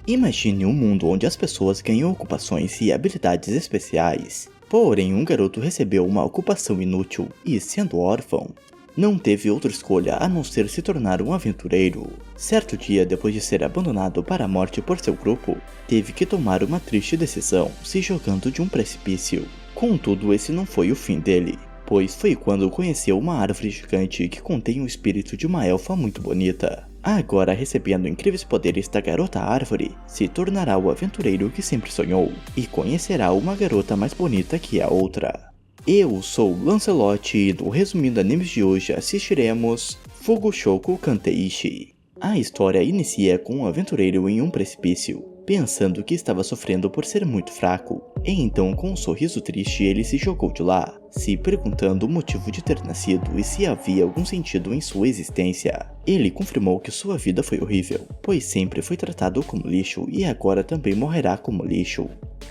Imagine um mundo onde as pessoas ganham ocupações e habilidades especiais. Porém, um garoto recebeu uma ocupação inútil e, sendo órfão, não teve outra escolha a não ser se tornar um aventureiro. Certo dia, depois de ser abandonado para a morte por seu grupo, teve que tomar uma triste decisão, se jogando de um precipício. Contudo, esse não foi o fim dele, pois foi quando conheceu uma árvore gigante que contém o espírito de uma elfa muito bonita. Agora, recebendo incríveis poderes da garota árvore, se tornará o aventureiro que sempre sonhou, e conhecerá uma garota mais bonita que a outra. Eu sou Lancelot e no Resumindo Animes de hoje assistiremos Fugoshoku Kanteishi. A história inicia com um aventureiro em um precipício, pensando que estava sofrendo por ser muito fraco, e então com um sorriso triste ele se jogou de lá, se perguntando o motivo de ter nascido e se havia algum sentido em sua existência. Ele confirmou que sua vida foi horrível, pois sempre foi tratado como lixo e agora também morrerá como lixo.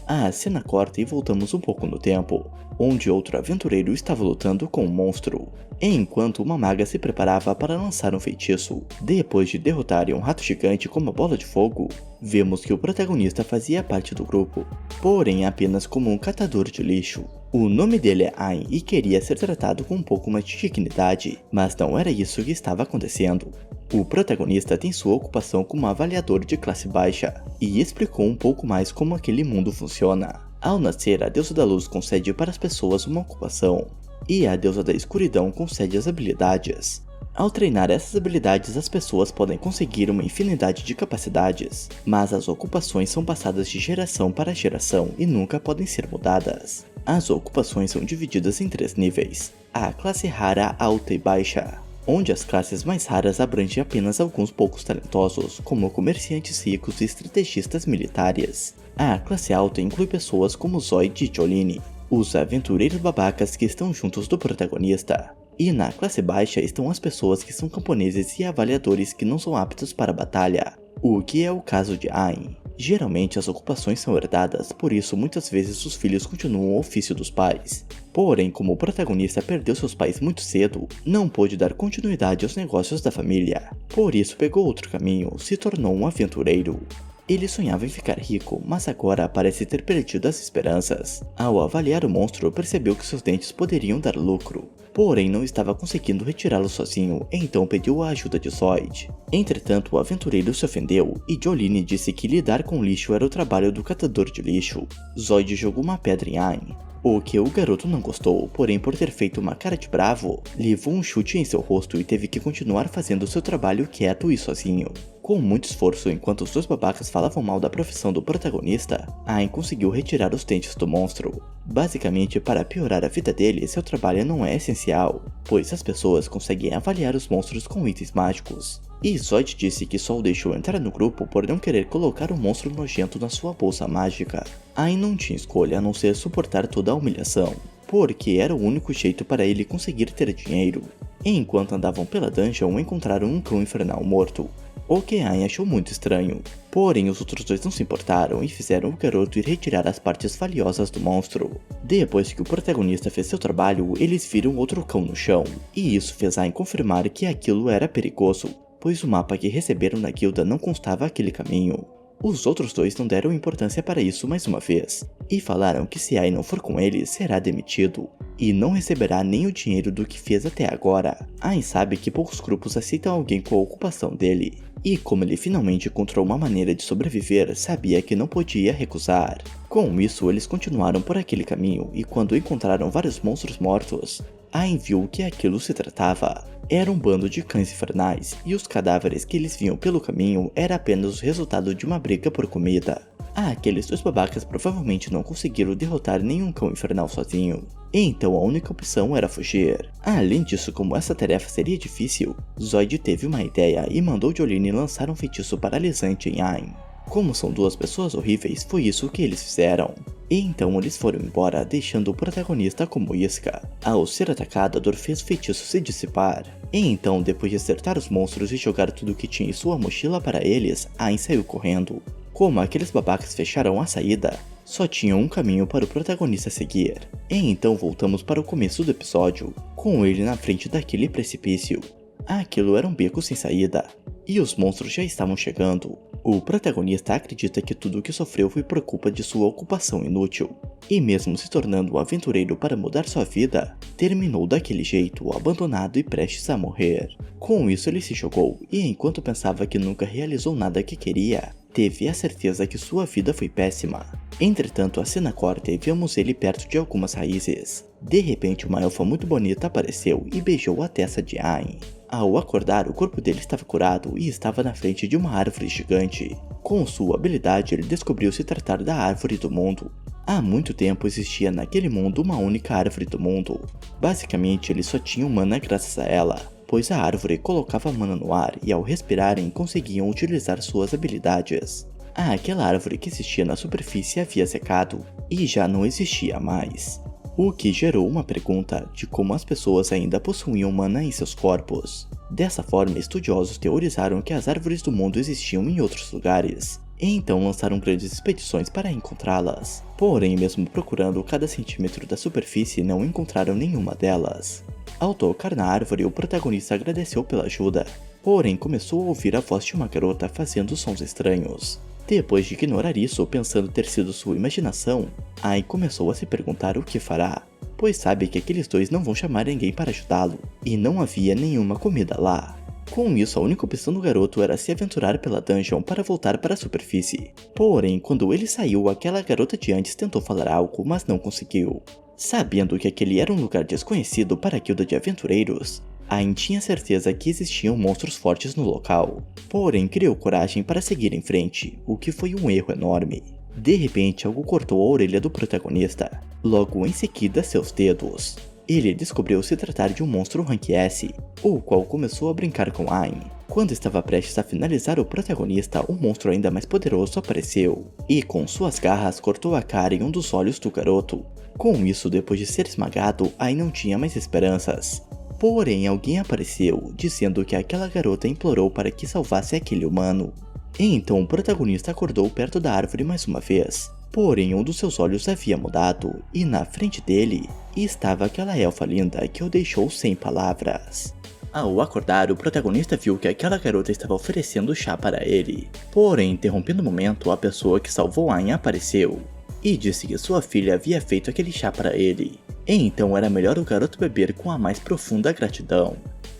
A cena corta e voltamos um pouco no tempo, onde outro aventureiro estava lutando com um monstro, enquanto uma maga se preparava para lançar um feitiço. Depois de derrotarem um rato gigante com uma bola de fogo, vemos que o protagonista fazia parte do grupo, porém apenas como um catador de lixo. O nome dele é Ain e queria ser tratado com um pouco mais de dignidade, mas não era isso que estava acontecendo. O protagonista tem sua ocupação como avaliador de classe baixa, e explicou um pouco mais como aquele mundo funciona. Ao nascer, a deusa da luz concede para as pessoas uma ocupação, e a deusa da escuridão concede as habilidades. Ao treinar essas habilidades, as pessoas podem conseguir uma infinidade de capacidades, mas as ocupações são passadas de geração para geração e nunca podem ser mudadas. As ocupações são divididas em 3 níveis: a classe rara, alta e baixa, onde as classes mais raras abrangem apenas alguns poucos talentosos, como comerciantes ricos e estrategistas militares. A classe alta inclui pessoas como Zoid e Jolene, os aventureiros babacas que estão juntos do protagonista. E na classe baixa estão as pessoas que são camponeses e avaliadores que não são aptos para a batalha, o que é o caso de Ain. Geralmente as ocupações são herdadas, por isso muitas vezes os filhos continuam o ofício dos pais. Porém, como o protagonista perdeu seus pais muito cedo, não pôde dar continuidade aos negócios da família. Por isso pegou outro caminho, se tornou um aventureiro. Ele sonhava em ficar rico, mas agora parece ter perdido as esperanças. Ao avaliar o monstro, percebeu que seus dentes poderiam dar lucro, porém não estava conseguindo retirá-lo sozinho, então pediu a ajuda de Zoid. Entretanto, o aventureiro se ofendeu e Jolene disse que lidar com lixo era o trabalho do catador de lixo. Zoid jogou uma pedra em Ain, o que o garoto não gostou, porém por ter feito uma cara de bravo, levou um chute em seu rosto e teve que continuar fazendo seu trabalho quieto e sozinho. Com muito esforço, enquanto os dois babacas falavam mal da profissão do protagonista, Ain conseguiu retirar os dentes do monstro. Basicamente, para piorar a vida dele, seu trabalho não é essencial, pois as pessoas conseguem avaliar os monstros com itens mágicos. E Zoid disse que só o deixou entrar no grupo por não querer colocar um monstro nojento na sua bolsa mágica. Ain não tinha escolha a não ser suportar toda a humilhação, porque era o único jeito para ele conseguir ter dinheiro. Enquanto andavam pela dungeon, encontraram um cão infernal morto, o que Ain achou muito estranho. Porém, os outros dois não se importaram e fizeram o garoto ir retirar as partes valiosas do monstro. Depois que o protagonista fez seu trabalho, eles viram outro cão no chão, e isso fez Ain confirmar que aquilo era perigoso, pois o mapa que receberam na guilda não constava aquele caminho. Os outros dois não deram importância para isso mais uma vez, e falaram que se Ain não for com eles, será demitido, e não receberá nem o dinheiro do que fez até agora. Ain sabe que poucos grupos aceitam alguém com a ocupação dele, e como ele finalmente encontrou uma maneira de sobreviver, sabia que não podia recusar. Com isso, eles continuaram por aquele caminho, e quando encontraram vários monstros mortos, Ain viu que aquilo se tratava. Era um bando de cães infernais, e os cadáveres que eles viam pelo caminho era apenas o resultado de uma briga por comida. Aqueles dois babacas provavelmente não conseguiram derrotar nenhum cão infernal sozinho, então a única opção era fugir. Além disso, como essa tarefa seria difícil, Zoid teve uma ideia e mandou Jolene lançar um feitiço paralisante em Ain. Como são duas pessoas horríveis, foi isso que eles fizeram. E então eles foram embora, deixando o protagonista como isca. Ao ser atacado, a dor fez o feitiço se dissipar. E então, depois de acertar os monstros e jogar tudo que tinha em sua mochila para eles, Ain saiu correndo. Como aqueles babacas fecharam a saída, só tinha um caminho para o protagonista seguir. E então voltamos para o começo do episódio, com ele na frente daquele precipício. Aquilo era um beco sem saída, e os monstros já estavam chegando. O protagonista acredita que tudo o que sofreu foi por culpa de sua ocupação inútil, e mesmo se tornando um aventureiro para mudar sua vida, terminou daquele jeito, abandonado e prestes a morrer. Com isso ele se chocou, e enquanto pensava que nunca realizou nada que queria, teve a certeza que sua vida foi péssima. Entretanto, a cena corta e vemos ele perto de algumas raízes. De repente, uma elfa muito bonita apareceu e beijou a testa de Ayn. Ao acordar, o corpo dele estava curado e estava na frente de uma árvore gigante. Com sua habilidade, ele descobriu se tratar da Árvore do Mundo. Há muito tempo existia naquele mundo uma única Árvore do Mundo. Basicamente, eles só tinham mana graças a ela, pois a árvore colocava mana no ar e ao respirarem conseguiam utilizar suas habilidades. Aquela árvore que existia na superfície havia secado e já não existia mais, o que gerou uma pergunta de como as pessoas ainda possuíam mana em seus corpos. Dessa forma, estudiosos teorizaram que as árvores do mundo existiam em outros lugares, e então lançaram grandes expedições para encontrá-las. Porém, mesmo procurando cada centímetro da superfície, não encontraram nenhuma delas. Ao tocar na árvore, o protagonista agradeceu pela ajuda, porém começou a ouvir a voz de uma garota fazendo sons estranhos. Depois de ignorar isso, pensando ter sido sua imaginação, Ayn começou a se perguntar o que fará, pois sabe que aqueles dois não vão chamar ninguém para ajudá-lo, e não havia nenhuma comida lá. Com isso, a única opção do garoto era se aventurar pela dungeon para voltar para a superfície. Porém, quando ele saiu, aquela garota de antes tentou falar algo, mas não conseguiu. Sabendo que aquele era um lugar desconhecido para a guilda de aventureiros, Ayn tinha certeza que existiam monstros fortes no local, porém criou coragem para seguir em frente, o que foi um erro enorme. De repente, algo cortou a orelha do protagonista, logo em seguida seus dedos. Ele descobriu se tratar de um monstro Rank S, o qual começou a brincar com Ayn. Quando estava prestes a finalizar o protagonista, um monstro ainda mais poderoso apareceu, e com suas garras cortou a cara e um dos olhos do garoto. Com isso, depois de ser esmagado, Ayn não tinha mais esperanças. Porém, alguém apareceu, dizendo que aquela garota implorou para que salvasse aquele humano. Então o protagonista acordou perto da árvore mais uma vez, porém um dos seus olhos havia mudado, e na frente dele estava aquela elfa linda que o deixou sem palavras. Ao acordar, o protagonista viu que aquela garota estava oferecendo chá para ele. Porém, interrompendo o momento, a pessoa que salvou Ayn apareceu, e disse que sua filha havia feito aquele chá para ele. Então era melhor o garoto beber com a mais profunda gratidão.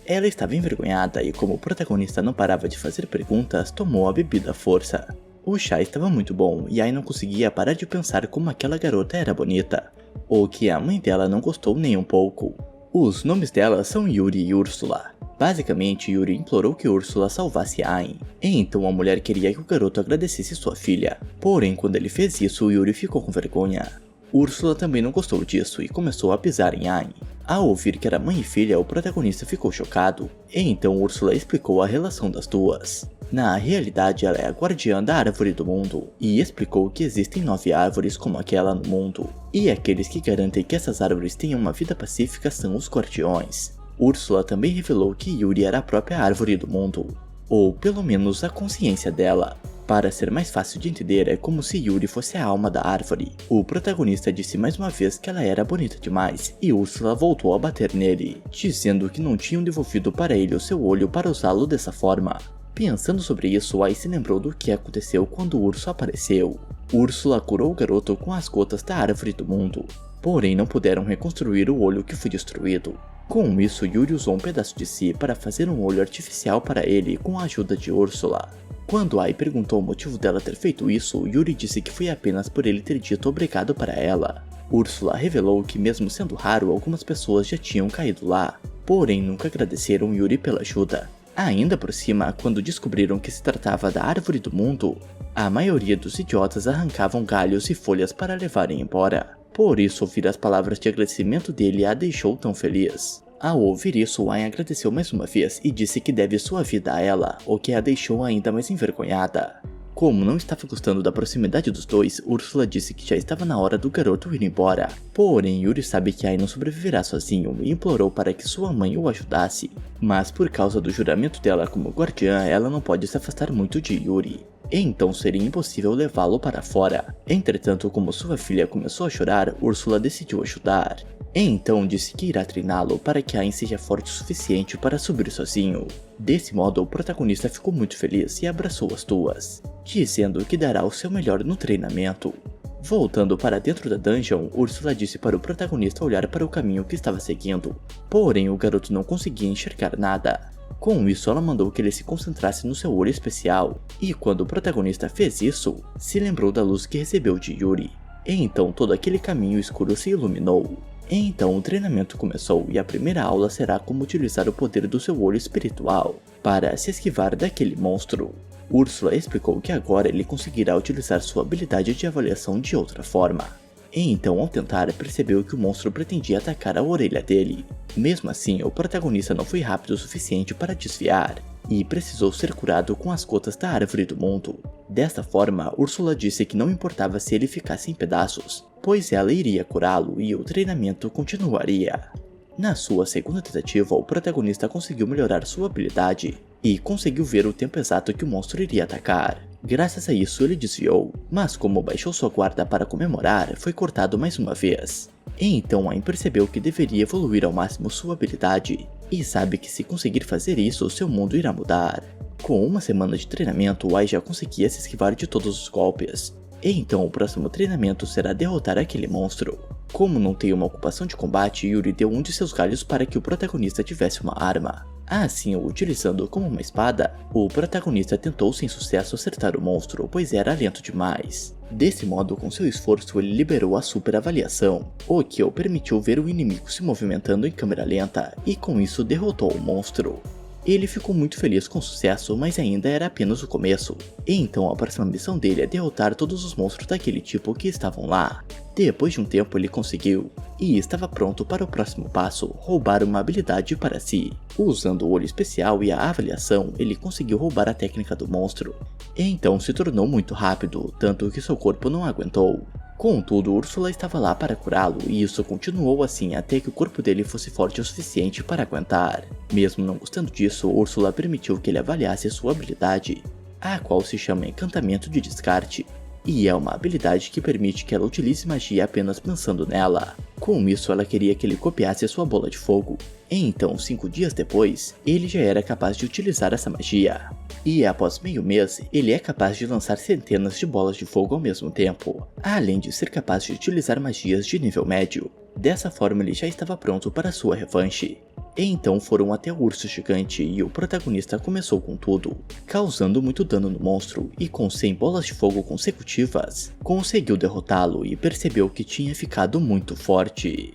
Ela estava envergonhada e, como o protagonista não parava de fazer perguntas, tomou a bebida à força. O chá estava muito bom e Ayn não conseguia parar de pensar como aquela garota era bonita, ou que a mãe dela não gostou nem um pouco. Os nomes dela são Yuri e Úrsula. Basicamente, Yuri implorou que Úrsula salvasse Ayn, e então a mulher queria que o garoto agradecesse sua filha. Porém, quando ele fez isso, Yuri ficou com vergonha. Úrsula também não gostou disso e começou a pisar em Ayn. Ao ouvir que era mãe e filha, o protagonista ficou chocado, e então Úrsula explicou a relação das duas. Na realidade, ela é a guardiã da Árvore do Mundo, e explicou que existem 9 árvores como aquela no mundo, e aqueles que garantem que essas árvores tenham uma vida pacífica são os guardiões. Úrsula também revelou que Yuri era a própria Árvore do Mundo, ou pelo menos a consciência dela. Para ser mais fácil de entender, é como se Yuri fosse a alma da árvore. O protagonista disse mais uma vez que ela era bonita demais, e Úrsula voltou a bater nele, dizendo que não tinham devolvido para ele o seu olho para usá-lo dessa forma. Pensando sobre isso, Ayn se lembrou do que aconteceu quando o urso apareceu. Úrsula curou o garoto com as gotas da Árvore do Mundo, porém não puderam reconstruir o olho que foi destruído. Com isso, Yuri usou um pedaço de si para fazer um olho artificial para ele com a ajuda de Úrsula. Quando Ayn perguntou o motivo dela ter feito isso, Yuri disse que foi apenas por ele ter dito obrigado para ela. Úrsula revelou que, mesmo sendo raro, algumas pessoas já tinham caído lá, porém nunca agradeceram Yuri pela ajuda. Ainda por cima, quando descobriram que se tratava da Árvore do Mundo, a maioria dos idiotas arrancavam galhos e folhas para levarem embora. Por isso, ouvir as palavras de agradecimento dele a deixou tão feliz. Ao ouvir isso, Ayn agradeceu mais uma vez e disse que deve sua vida a ela, o que a deixou ainda mais envergonhada. Como não estava gostando da proximidade dos dois, Úrsula disse que já estava na hora do garoto ir embora. Porém, Yuri sabe que Ayn não sobreviverá sozinho e implorou para que sua mãe o ajudasse. Mas por causa do juramento dela como guardiã, ela não pode se afastar muito de Yuri. Então seria impossível levá-lo para fora. Entretanto, como sua filha começou a chorar, Úrsula decidiu ajudar. Então disse que irá treiná-lo para que Ayn seja forte o suficiente para subir sozinho. Desse modo, o protagonista ficou muito feliz e abraçou as duas, dizendo que dará o seu melhor no treinamento. Voltando para dentro da dungeon, Ursula disse para o protagonista olhar para o caminho que estava seguindo, porém o garoto não conseguia enxergar nada. Com isso, ela mandou que ele se concentrasse no seu olho especial, e quando o protagonista fez isso, se lembrou da luz que recebeu de Yuri. Então todo aquele caminho escuro se iluminou. Então o treinamento começou e a primeira aula será como utilizar o poder do seu olho espiritual para se esquivar daquele monstro. Ursula explicou que agora ele conseguirá utilizar sua habilidade de avaliação de outra forma. Então, ao tentar, percebeu que o monstro pretendia atacar a orelha dele. Mesmo assim, o protagonista não foi rápido o suficiente para desviar, e precisou ser curado com as gotas da árvore do mundo. Desta forma, Ursula disse que não importava se ele ficasse em pedaços, pois ela iria curá-lo e o treinamento continuaria. Na sua segunda tentativa, o protagonista conseguiu melhorar sua habilidade, e conseguiu ver o tempo exato que o monstro iria atacar. Graças a isso ele desviou, mas como baixou sua guarda para comemorar, foi cortado mais uma vez. Então Ayn percebeu que deveria evoluir ao máximo sua habilidade, e sabe que se conseguir fazer isso, seu mundo irá mudar. Com uma semana de treinamento, Ayn já conseguia se esquivar de todos os golpes. Então o próximo treinamento será derrotar aquele monstro. Como não tem uma ocupação de combate, Yuri deu um de seus galhos para que o protagonista tivesse uma arma. Assim, utilizando como uma espada, o protagonista tentou sem sucesso acertar o monstro, pois era lento demais. Desse modo, com seu esforço, ele liberou a super avaliação, o que o permitiu ver o inimigo se movimentando em câmera lenta, e com isso derrotou o monstro. Ele ficou muito feliz com o sucesso, mas ainda era apenas o começo. Então a próxima missão dele é derrotar todos os monstros daquele tipo que estavam lá. Depois de um tempo ele conseguiu, e estava pronto para o próximo passo, roubar uma habilidade para si. Usando o olho especial e a avaliação, ele conseguiu roubar a técnica do monstro. Então se tornou muito rápido, tanto que seu corpo não aguentou. Contudo, Ursula estava lá para curá-lo, e isso continuou assim até que o corpo dele fosse forte o suficiente para aguentar. Mesmo não gostando disso, Ursula permitiu que ele avaliasse sua habilidade, a qual se chama Encantamento de Descarte, e é uma habilidade que permite que ela utilize magia apenas pensando nela. Com isso, ela queria que ele copiasse sua bola de fogo. Então, 5 dias depois, ele já era capaz de utilizar essa magia. E após meio mês, ele é capaz de lançar centenas de bolas de fogo ao mesmo tempo, além de ser capaz de utilizar magias de nível médio. Dessa forma, ele já estava pronto para sua revanche. Então foram até o urso gigante e o protagonista começou com tudo, causando muito dano no monstro, e com 100 bolas de fogo consecutivas, conseguiu derrotá-lo e percebeu que tinha ficado muito forte.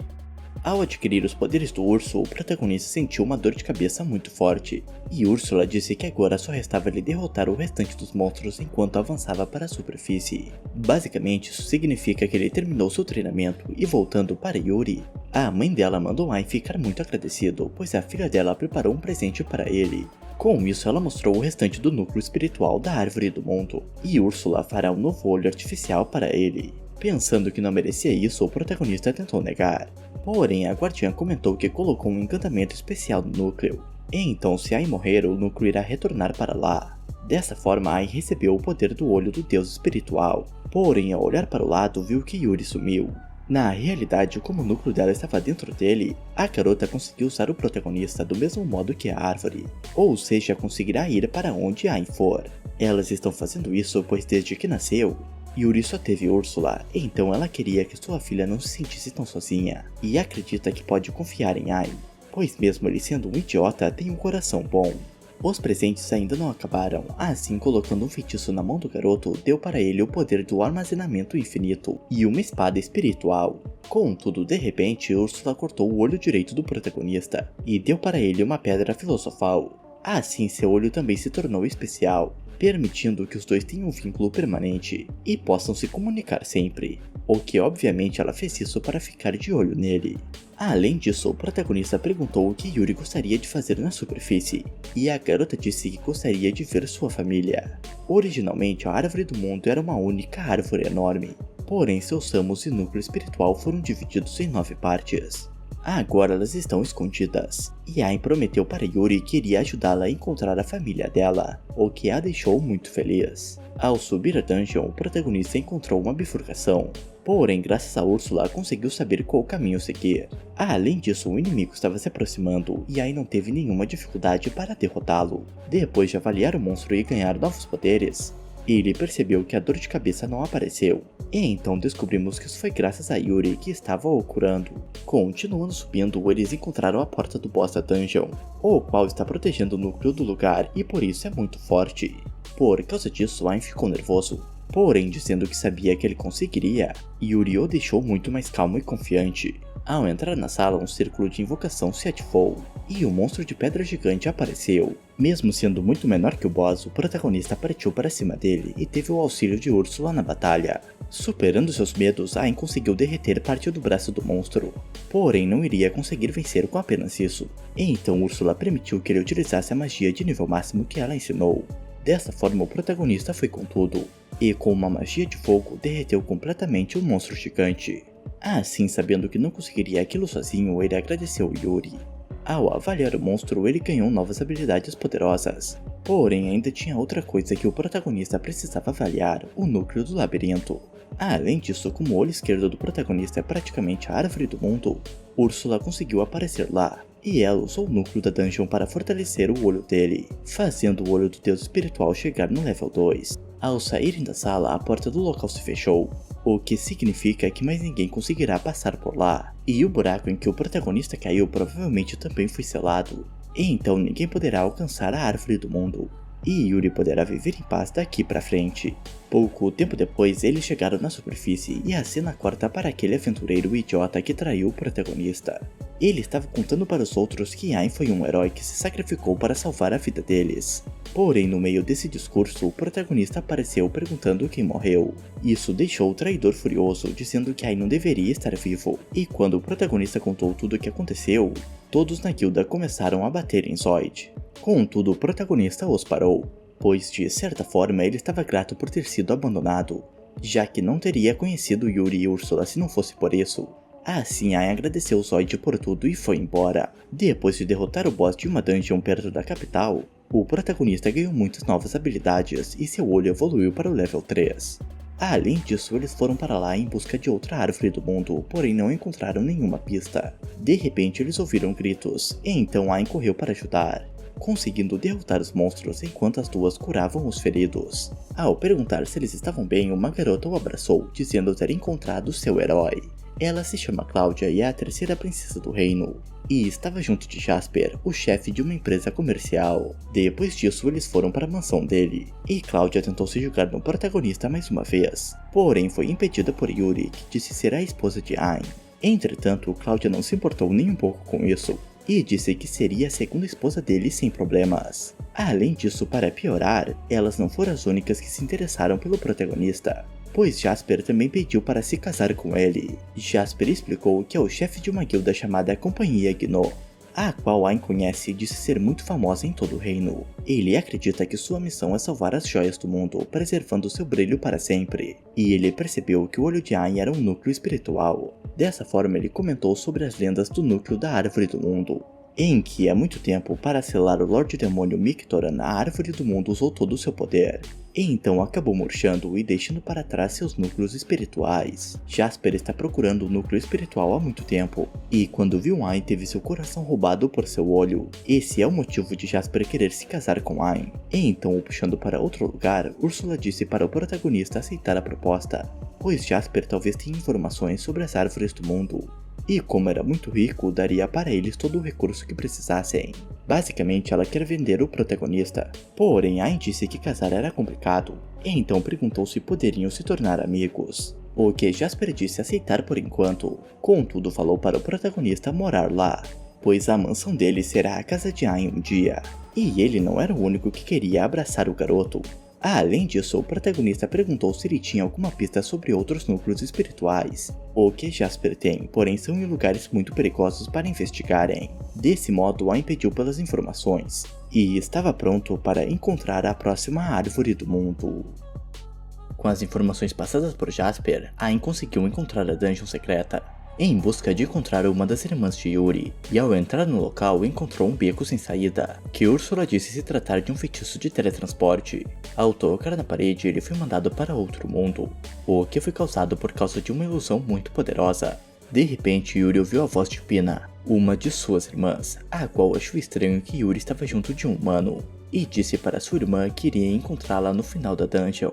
Ao adquirir os poderes do urso, o protagonista sentiu uma dor de cabeça muito forte, e Ursula disse que agora só restava lhe derrotar o restante dos monstros enquanto avançava para a superfície. Basicamente, isso significa que ele terminou seu treinamento e voltando para Yuri, a mãe dela mandou Ayn ficar muito agradecido, pois a filha dela preparou um presente para ele. Com isso, ela mostrou o restante do núcleo espiritual da Árvore do Mundo, e Ursula fará um novo olho artificial para ele. Pensando que não merecia isso, o protagonista tentou negar. Porém, a guardiã comentou que colocou um encantamento especial no núcleo. Então, se Ayn morrer, o núcleo irá retornar para lá. Dessa forma, Ayn recebeu o poder do olho do deus espiritual. Porém, ao olhar para o lado, viu que Yuri sumiu. Na realidade, como o núcleo dela estava dentro dele, a garota conseguiu usar o protagonista do mesmo modo que a árvore. Ou seja, conseguirá ir para onde Ayn for. Elas estão fazendo isso pois desde que nasceu, Yuri só teve Ursula, então ela queria que sua filha não se sentisse tão sozinha, e acredita que pode confiar em Ayn, pois mesmo ele sendo um idiota, tem um coração bom. Os presentes ainda não acabaram, assim colocando um feitiço na mão do garoto, deu para ele o poder do armazenamento infinito e uma espada espiritual. Contudo, de repente, Ursula cortou o olho direito do protagonista, e deu para ele uma pedra filosofal. Assim, seu olho também se tornou especial, permitindo que os dois tenham um vínculo permanente e possam se comunicar sempre, o que obviamente ela fez isso para ficar de olho nele. Além disso, o protagonista perguntou o que Yuri gostaria de fazer na superfície, e a garota disse que gostaria de ver sua família. Originalmente, a Árvore do Mundo era uma única árvore enorme, porém seus ramos e núcleo espiritual foram divididos em 9 partes. Agora elas estão escondidas, e Ain prometeu para Yuri que iria ajudá-la a encontrar a família dela, o que a deixou muito feliz. Ao subir a dungeon, o protagonista encontrou uma bifurcação, porém graças a Ursula conseguiu saber qual caminho seguir. Além disso, o inimigo estava se aproximando e Ain não teve nenhuma dificuldade para derrotá-lo. Depois de avaliar o monstro e ganhar novos poderes, ele percebeu que a dor de cabeça não apareceu, e então descobrimos que isso foi graças a Yuri que estava o curando. Continuando subindo, eles encontraram a porta do boss da dungeon, o qual está protegendo o núcleo do lugar e por isso é muito forte. Por causa disso, Ain ficou nervoso, porém dizendo que sabia que ele conseguiria, Yuri o deixou muito mais calmo e confiante. Ao entrar na sala, um círculo de invocação se ativou, e o monstro de pedra gigante apareceu. Mesmo sendo muito menor que o boss, o protagonista partiu para cima dele e teve o auxílio de Ursula na batalha. Superando seus medos, Ain conseguiu derreter parte do braço do monstro, porém não iria conseguir vencer com apenas isso. Então Ursula permitiu que ele utilizasse a magia de nível máximo que ela ensinou. Dessa forma, o protagonista foi com tudo, e com uma magia de fogo derreteu completamente o monstro gigante. Assim, sabendo que não conseguiria aquilo sozinho, ele agradeceu Yuri. Ao avaliar o monstro, ele ganhou novas habilidades poderosas, porém ainda tinha outra coisa que o protagonista precisava avaliar: o núcleo do labirinto. Além disso, como o olho esquerdo do protagonista é praticamente a árvore do mundo, Ursula conseguiu aparecer lá, e ela usou o núcleo da dungeon para fortalecer o olho dele, fazendo o olho do deus espiritual chegar no level 2. Ao saírem da sala, a porta do local se fechou, o que significa que mais ninguém conseguirá passar por lá, e o buraco em que o protagonista caiu provavelmente também foi selado, e então ninguém poderá alcançar a árvore do mundo, e Yuri poderá viver em paz daqui pra frente. Pouco tempo depois, eles chegaram na superfície e a cena corta para aquele aventureiro idiota que traiu o protagonista. Ele estava contando para os outros que Ain foi um herói que se sacrificou para salvar a vida deles. Porém, no meio desse discurso, o protagonista apareceu perguntando quem morreu. Isso deixou o traidor furioso, dizendo que Ain não deveria estar vivo. E quando o protagonista contou tudo o que aconteceu, todos na guilda começaram a bater em Zoid. Contudo, o protagonista os parou, pois de certa forma ele estava grato por ter sido abandonado, já que não teria conhecido Yuri e Ursula se não fosse por isso. Assim, Ain agradeceu Zoid por tudo e foi embora. Depois de derrotar o boss de uma dungeon perto da capital, o protagonista ganhou muitas novas habilidades e seu olho evoluiu para o level 3. Além disso, eles foram para lá em busca de outra árvore do mundo, porém não encontraram nenhuma pista. De repente eles ouviram gritos, e então Ain correu para ajudar, conseguindo derrotar os monstros enquanto as duas curavam os feridos. Ao perguntar se eles estavam bem, uma garota o abraçou, dizendo ter encontrado seu herói. Ela se chama Cláudia e é a terceira princesa do reino, e estava junto de Jasper, o chefe de uma empresa comercial. Depois disso, eles foram para a mansão dele, e Cláudia tentou se jogar no protagonista mais uma vez, porém foi impedida por Yuri, que disse ser a esposa de Ain. Entretanto, Cláudia não se importou nem um pouco com isso, e disse que seria a segunda esposa dele sem problemas. Além disso, para piorar, elas não foram as únicas que se interessaram pelo protagonista, pois Jasper também pediu para se casar com ele. Jasper explicou que é o chefe de uma guilda chamada Companhia Gnô, a qual Ain conhece e disse ser muito famosa em todo o reino. Ele acredita que sua missão é salvar as joias do mundo, preservando seu brilho para sempre, e ele percebeu que o olho de Ain era um núcleo espiritual. Dessa forma, ele comentou sobre as lendas do núcleo da árvore do mundo, em que há muito tempo, para selar o Lorde Demônio Mictoran, a árvore do mundo usou todo o seu poder, e então acabou murchando e deixando para trás seus núcleos espirituais. Jasper está procurando o núcleo espiritual há muito tempo, e quando viu Ain teve seu coração roubado por seu olho. Esse é o motivo de Jasper querer se casar com Ain. E então, o puxando para outro lugar, Ursula disse para o protagonista aceitar a proposta, pois Jasper talvez tenha informações sobre as árvores do mundo, e como era muito rico, daria para eles todo o recurso que precisassem. Basicamente, ela quer vender o protagonista. Porém, Ain disse que casar era complicado, e então perguntou se poderiam se tornar amigos, o que Jasper disse aceitar por enquanto. Contudo, falou para o protagonista morar lá, pois a mansão dele será a casa de Ain um dia, e ele não era o único que queria abraçar o garoto. Além disso, o protagonista perguntou se ele tinha alguma pista sobre outros núcleos espirituais, o que Jasper tem, porém são em lugares muito perigosos para investigarem. Desse modo, Ain pediu pelas informações, e estava pronto para encontrar a próxima árvore do mundo. Com as informações passadas por Jasper, Ain conseguiu encontrar a dungeon secreta, em busca de encontrar uma das irmãs de Yuri, e ao entrar no local encontrou um beco sem saída, que Úrsula disse se tratar de um feitiço de teletransporte. Ao tocar na parede, ele foi mandado para outro mundo, o que foi causado por causa de uma ilusão muito poderosa. De repente, Yuri ouviu a voz de Pina, uma de suas irmãs, a qual achou estranho que Yuri estava junto de um humano, e disse para sua irmã que iria encontrá-la no final da dungeon.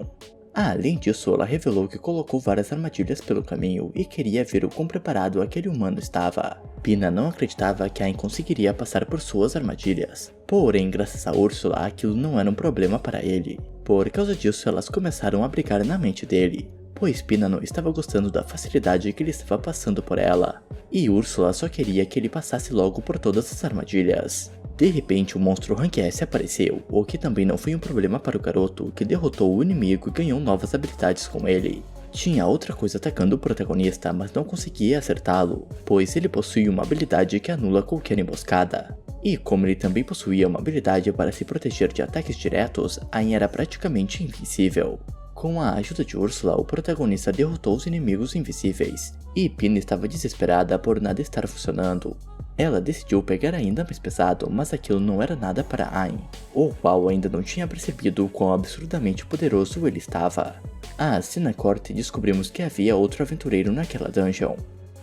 Além disso, ela revelou que colocou várias armadilhas pelo caminho e queria ver o quão preparado aquele humano estava. Pina não acreditava que Ain conseguiria passar por suas armadilhas, porém, graças a Úrsula, aquilo não era um problema para ele. Por causa disso, elas começaram a brigar na mente dele, pois Pina não estava gostando da facilidade que ele estava passando por ela, e Úrsula só queria que ele passasse logo por todas as armadilhas. De repente, o monstro Rank S apareceu, o que também não foi um problema para o garoto, que derrotou o inimigo e ganhou novas habilidades com ele. Tinha outra coisa atacando o protagonista, mas não conseguia acertá-lo, pois ele possui uma habilidade que anula qualquer emboscada. E como ele também possuía uma habilidade para se proteger de ataques diretos, Ain era praticamente invencível. Com a ajuda de Úrsula, o protagonista derrotou os inimigos invisíveis, e Pina estava desesperada por nada estar funcionando. Ela decidiu pegar ainda mais pesado, mas aquilo não era nada para Ain, o qual ainda não tinha percebido o quão absurdamente poderoso ele estava. Assim na corte descobrimos que havia outro aventureiro naquela dungeon.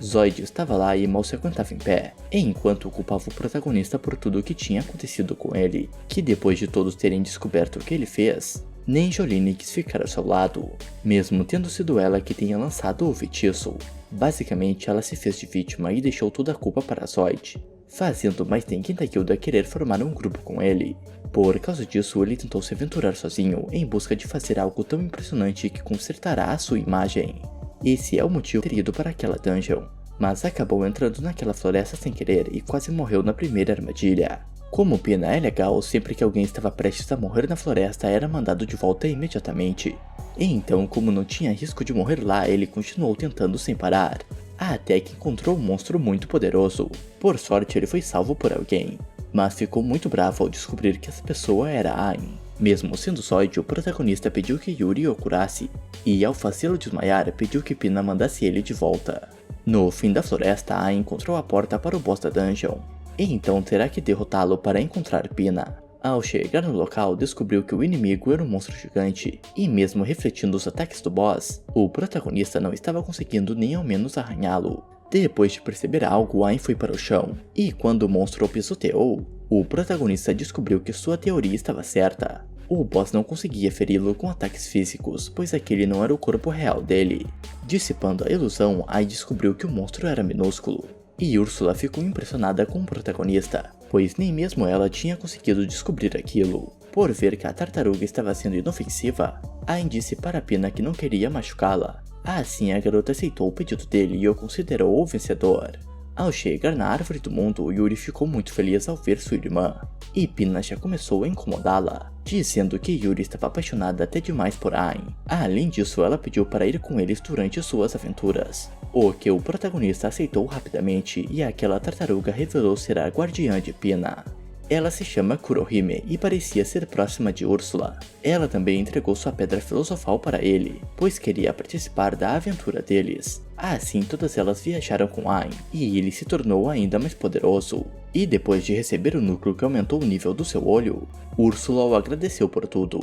Zoid estava lá e mal se aguentava em pé, enquanto culpava o protagonista por tudo o que tinha acontecido com ele, que depois de todos terem descoberto o que ele fez, nem Jolyne quis ficar ao seu lado, mesmo tendo sido ela que tenha lançado o feitiço. Basicamente, ela se fez de vítima e deixou toda a culpa para Zoid, fazendo mais ninguém da guilda querer formar um grupo com ele. Por causa disso, ele tentou se aventurar sozinho em busca de fazer algo tão impressionante que consertará a sua imagem. Esse é o motivo de ter ido para aquela dungeon, mas acabou entrando naquela floresta sem querer e quase morreu na primeira armadilha. Como Pina é legal, sempre que alguém estava prestes a morrer na floresta era mandado de volta imediatamente. E então, como não tinha risco de morrer lá, ele continuou tentando sem parar, até que encontrou um monstro muito poderoso. Por sorte, ele foi salvo por alguém, mas ficou muito bravo ao descobrir que essa pessoa era Ain. Mesmo sendo Zoid, o protagonista pediu que Yuri o curasse, e ao fazê-lo desmaiar, pediu que Pina mandasse ele de volta. No fim da floresta, Ain encontrou a porta para o boss da dungeon, e então terá que derrotá-lo para encontrar Pina. Ao chegar no local, descobriu que o inimigo era um monstro gigante, e mesmo refletindo os ataques do boss, o protagonista não estava conseguindo nem ao menos arranhá-lo. Depois de perceber algo, Ain foi para o chão, e quando o monstro o pisoteou, o protagonista descobriu que sua teoria estava certa. O boss não conseguia feri-lo com ataques físicos, pois aquele não era o corpo real dele. Dissipando a ilusão, Ain descobriu que o monstro era minúsculo, e Úrsula ficou impressionada com o protagonista, pois nem mesmo ela tinha conseguido descobrir aquilo. Por ver que a tartaruga estava sendo inofensiva, Ain disse para Pina que não queria machucá-la. Assim, a garota aceitou o pedido dele e o considerou o vencedor. Ao chegar na árvore do mundo, Yuri ficou muito feliz ao ver sua irmã, e Pina já começou a incomodá-la, dizendo que Yuri estava apaixonada até demais por Ain. Além disso, ela pediu para ir com eles durante suas aventuras, o que o protagonista aceitou rapidamente, e aquela tartaruga revelou ser a guardiã de Pina. Ela se chama Kurohime e parecia ser próxima de Úrsula. Ela também entregou sua pedra filosofal para ele, pois queria participar da aventura deles. Assim, todas elas viajaram com Ain, e ele se tornou ainda mais poderoso. E depois de receber o núcleo que aumentou o nível do seu olho, Úrsula o agradeceu por tudo.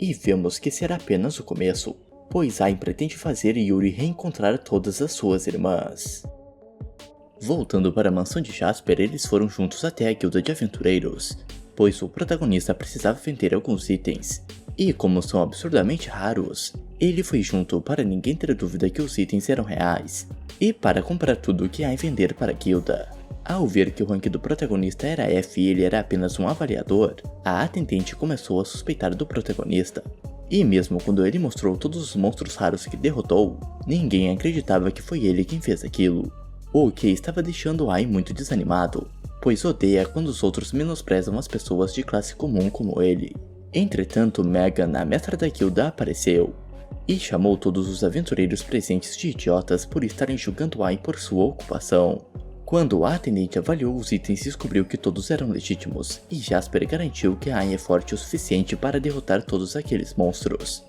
E vemos que será apenas o começo, pois Ain pretende fazer Yuri reencontrar todas as suas irmãs. Voltando para a mansão de Jasper, eles foram juntos até a guilda de aventureiros, pois o protagonista precisava vender alguns itens, e como são absurdamente raros, ele foi junto para ninguém ter dúvida que os itens eram reais, e para comprar tudo o que há em vender para a guilda. Ao ver que o rank do protagonista era F e ele era apenas um avaliador, a atendente começou a suspeitar do protagonista. E mesmo quando ele mostrou todos os monstros raros que derrotou, ninguém acreditava que foi ele quem fez aquilo. O que estava deixando Ain muito desanimado, pois odeia quando os outros menosprezam as pessoas de classe comum como ele. Entretanto, Megan, a mestra da guilda, apareceu, e chamou todos os aventureiros presentes de idiotas por estarem julgando Ain por sua ocupação. Quando a atendente avaliou os itens, descobriu que todos eram legítimos, e Jasper garantiu que Ain é forte o suficiente para derrotar todos aqueles monstros.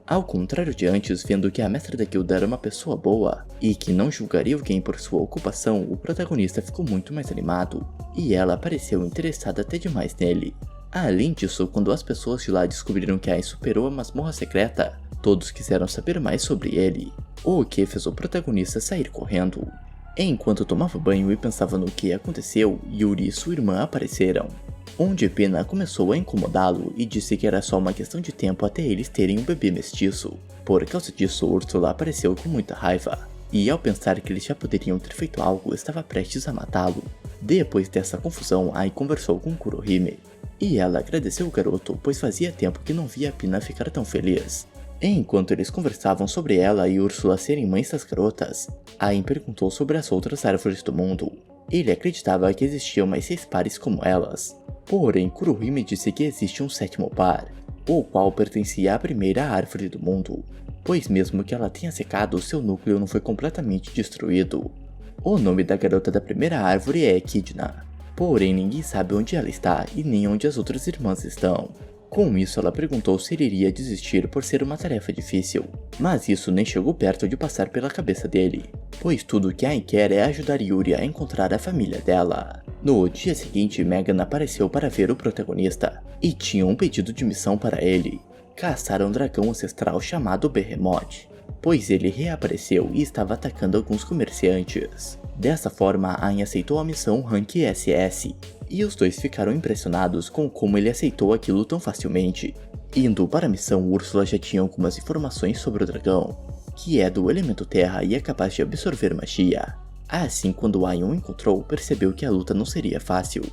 Ao contrário de antes, vendo que a mestra da guilda era uma pessoa boa e que não julgaria alguém por sua ocupação, o protagonista ficou muito mais animado, e ela pareceu interessada até demais nele. Além disso, quando as pessoas de lá descobriram que Ai superou a masmorra secreta, todos quiseram saber mais sobre ele, o que fez o protagonista sair correndo. Enquanto tomava banho e pensava no que aconteceu, Yuri e sua irmã apareceram, onde Pina começou a incomodá-lo e disse que era só uma questão de tempo até eles terem um bebê mestiço. Por causa disso, Úrsula apareceu com muita raiva, e ao pensar que eles já poderiam ter feito algo, estava prestes a matá-lo. Depois dessa confusão, Ai conversou com Kurohime, e ela agradeceu o garoto, pois fazia tempo que não via Pina ficar tão feliz. Enquanto eles conversavam sobre ela e Úrsula serem mães das garotas, Ai perguntou sobre as outras árvores do mundo. Ele acreditava que existiam mais 6 pares como elas, porém Kurohime disse que existe um 7º par, o qual pertencia à primeira árvore do mundo, pois mesmo que ela tenha secado, seu núcleo não foi completamente destruído. O nome da garota da primeira árvore é Echidna, porém ninguém sabe onde ela está e nem onde as outras irmãs estão. Com isso, ela perguntou se ele iria desistir por ser uma tarefa difícil, mas isso nem chegou perto de passar pela cabeça dele, pois tudo que Ai quer é ajudar Yuri a encontrar a família dela. No dia seguinte, Megan apareceu para ver o protagonista, e tinha um pedido de missão para ele: caçar um dragão ancestral chamado Behemoth, pois ele reapareceu e estava atacando alguns comerciantes. Dessa forma, Ai aceitou a missão Rank SS, e os dois ficaram impressionados com como ele aceitou aquilo tão facilmente. Indo para a missão, Úrsula já tinha algumas informações sobre o dragão, que é do elemento terra e é capaz de absorver magia. Assim, quando Ai o encontrou, percebeu que a luta não seria fácil.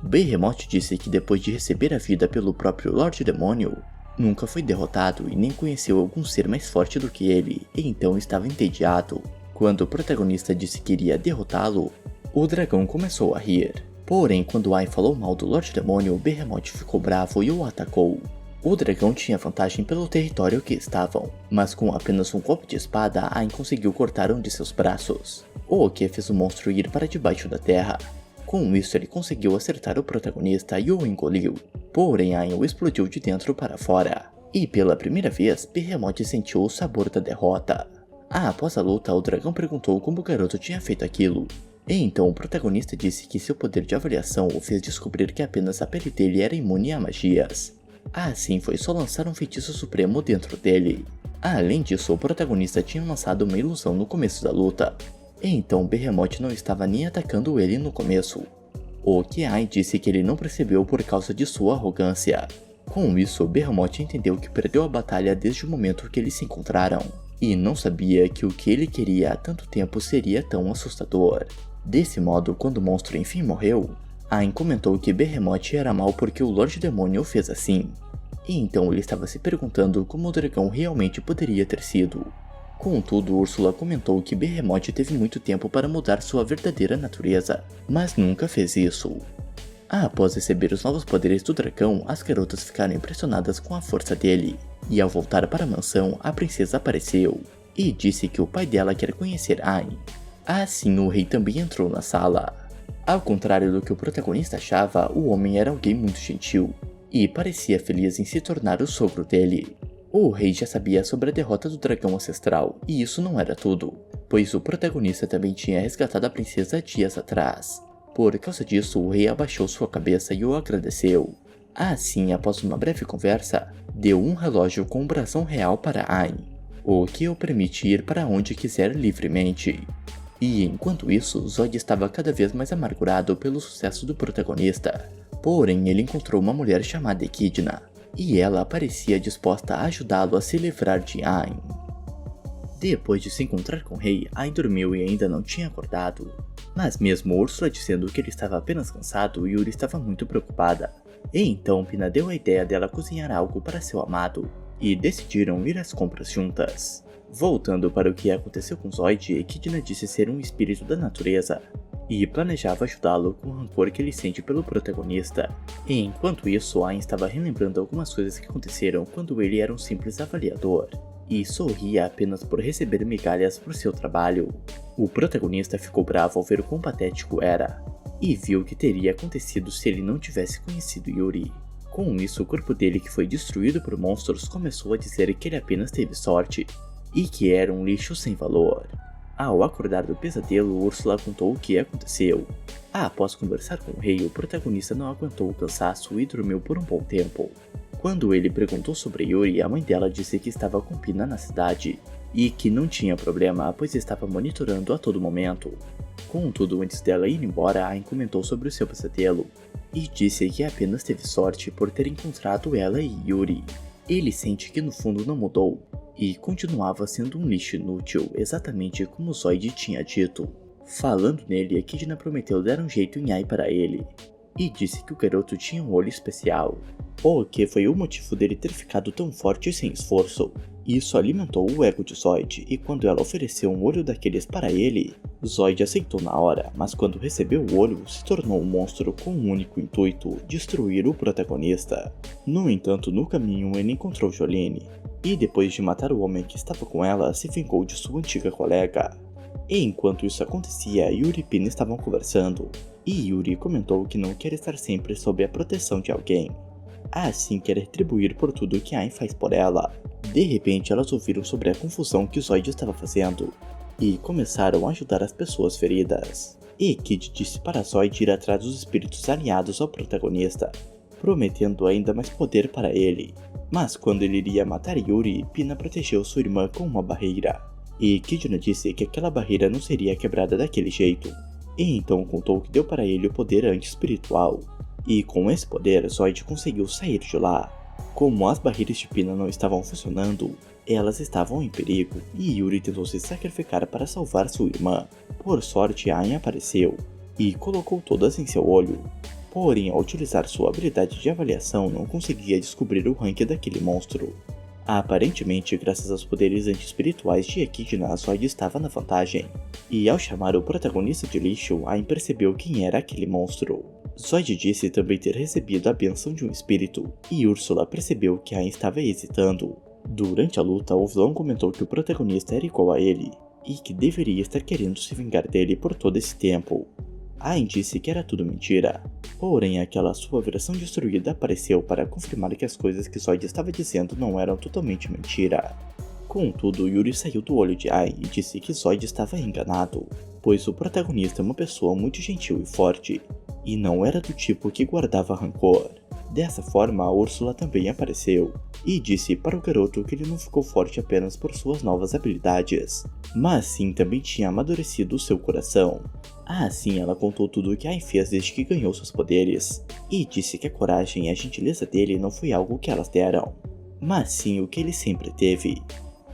Behemoth disse que depois de receber a vida pelo próprio Lorde Demônio, nunca foi derrotado e nem conheceu algum ser mais forte do que ele, e então estava entediado. Quando o protagonista disse que iria derrotá-lo, o dragão começou a rir. Porém, quando Ai falou mal do Lorde Demônio, Behemoth ficou bravo e o atacou. O dragão tinha vantagem pelo território que estavam, mas com apenas um golpe de espada, Ai conseguiu cortar um de seus braços, o que fez o monstro ir para debaixo da terra. Com isso, ele conseguiu acertar o protagonista e o engoliu, porém Ai o explodiu de dentro para fora, e pela primeira vez, Behemoth sentiu o sabor da derrota. Após a luta, o dragão perguntou como o garoto tinha feito aquilo. Então o protagonista disse que seu poder de avaliação o fez descobrir que apenas a pele dele era imune a magias. Assim foi só lançar um feitiço supremo dentro dele. Além disso, o protagonista tinha lançado uma ilusão no começo da luta, então Behemoth não estava nem atacando ele no começo, o que Ai disse que ele não percebeu por causa de sua arrogância. Com isso, Behemoth entendeu que perdeu a batalha desde o momento que eles se encontraram, e não sabia que o que ele queria há tanto tempo seria tão assustador. Desse modo, quando o monstro enfim morreu, Ai comentou que Behemoth era mal porque o Lorde Demônio o fez assim, e então ele estava se perguntando como o dragão realmente poderia ter sido. Contudo, Úrsula comentou que Behemoth teve muito tempo para mudar sua verdadeira natureza, mas nunca fez isso. Após receber os novos poderes do dragão, as garotas ficaram impressionadas com a força dele, e ao voltar para a mansão, a princesa apareceu, e disse que o pai dela quer conhecer Ai. Assim, o rei também entrou na sala. Ao contrário do que o protagonista achava, o homem era alguém muito gentil, e parecia feliz em se tornar o sogro dele. O rei já sabia sobre a derrota do dragão ancestral, e isso não era tudo, pois o protagonista também tinha resgatado a princesa dias atrás. Por causa disso, o rei abaixou sua cabeça e o agradeceu. Assim, após uma breve conversa, deu um relógio com um brasão real para Ai, o que o permite ir para onde quiser livremente. E enquanto isso, Zod estava cada vez mais amargurado pelo sucesso do protagonista. Porém, ele encontrou uma mulher chamada Echidna, e ela parecia disposta a ajudá-lo a se livrar de Ai. Depois de se encontrar com o rei, Ai dormiu e ainda não tinha acordado. Mas mesmo Úrsula dizendo que ele estava apenas cansado, Yuri estava muito preocupada. E então Pina deu a ideia dela cozinhar algo para seu amado, e decidiram ir às compras juntas. Voltando para o que aconteceu com Zod, Echidna disse ser um espírito da natureza, e planejava ajudá-lo com o rancor que ele sente pelo protagonista. E enquanto isso, Ai estava relembrando algumas coisas que aconteceram quando ele era um simples avaliador, e sorria apenas por receber migalhas por seu trabalho. O protagonista ficou bravo ao ver o quão patético era, e viu o que teria acontecido se ele não tivesse conhecido Yuri. Com isso, o corpo dele, que foi destruído por monstros, começou a dizer que ele apenas teve sorte e que era um lixo sem valor. Ao acordar do pesadelo, Úrsula contou o que aconteceu. Após conversar com o rei, o protagonista não aguentou o cansaço e dormiu por um bom tempo. Quando ele perguntou sobre Yuri, a mãe dela disse que estava com Pina na cidade e que não tinha problema, pois estava monitorando a todo momento. Contudo, antes dela ir embora, Ain comentou sobre o seu pesadelo e disse que apenas teve sorte por ter encontrado ela e Yuri. Ele sente que no fundo não mudou e continuava sendo um lixo inútil, exatamente como Zoid tinha dito. Falando nele, Echidna prometeu dar um jeito em Ai para ele e disse que o garoto tinha um olho especial, o que foi o motivo dele ter ficado tão forte sem esforço. Isso alimentou o ego de Zoid, e quando ela ofereceu um olho daqueles para ele, Zoid aceitou na hora, mas quando recebeu o olho, se tornou um monstro com um único intuito: destruir o protagonista. No entanto, no caminho ele encontrou Jolyne, e depois de matar o homem que estava com ela, se vingou de sua antiga colega. E enquanto isso acontecia, Yuri e Pina estavam conversando, e Yuri comentou que não quer estar sempre sob a proteção de alguém, assim quer retribuir por tudo que Ain faz por ela. De repente, elas ouviram sobre a confusão que Zoid estava fazendo e começaram a ajudar as pessoas feridas. E Kid disse para Zoid ir atrás dos espíritos aliados ao protagonista, prometendo ainda mais poder para ele. Mas quando ele iria matar Yuri, Pina protegeu sua irmã com uma barreira, e Echidna disse que aquela barreira não seria quebrada daquele jeito, e então contou que deu para ele o poder anti-espiritual. E com esse poder, Zoid conseguiu sair de lá. Como as barreiras de Pina não estavam funcionando, elas estavam em perigo, e Yuri tentou se sacrificar para salvar sua irmã. Por sorte, Ain apareceu e colocou todas em seu olho. Porém, ao utilizar sua habilidade de avaliação, não conseguia descobrir o rank daquele monstro. Aparentemente, graças aos poderes anti-espirituais de Echidna, Zoid estava na vantagem, e ao chamar o protagonista de lixo, Ain percebeu quem era aquele monstro. Zoid disse também ter recebido a bênção de um espírito, e Úrsula percebeu que Ain estava hesitando. Durante a luta, o vilão comentou que o protagonista era igual a ele, e que deveria estar querendo se vingar dele por todo esse tempo. Ain disse que era tudo mentira, porém aquela sua versão destruída apareceu para confirmar que as coisas que Zoid estava dizendo não eram totalmente mentira. Contudo, Yuri saiu do olho de Ain e disse que Zoid estava enganado, pois o protagonista é uma pessoa muito gentil e forte, e não era do tipo que guardava rancor. Dessa forma, a Úrsula também apareceu, e disse para o garoto que ele não ficou forte apenas por suas novas habilidades, mas sim também tinha amadurecido seu coração. Assim, ela contou tudo o que Ain fez desde que ganhou seus poderes, e disse que a coragem e a gentileza dele não foi algo que elas deram, mas sim o que ele sempre teve.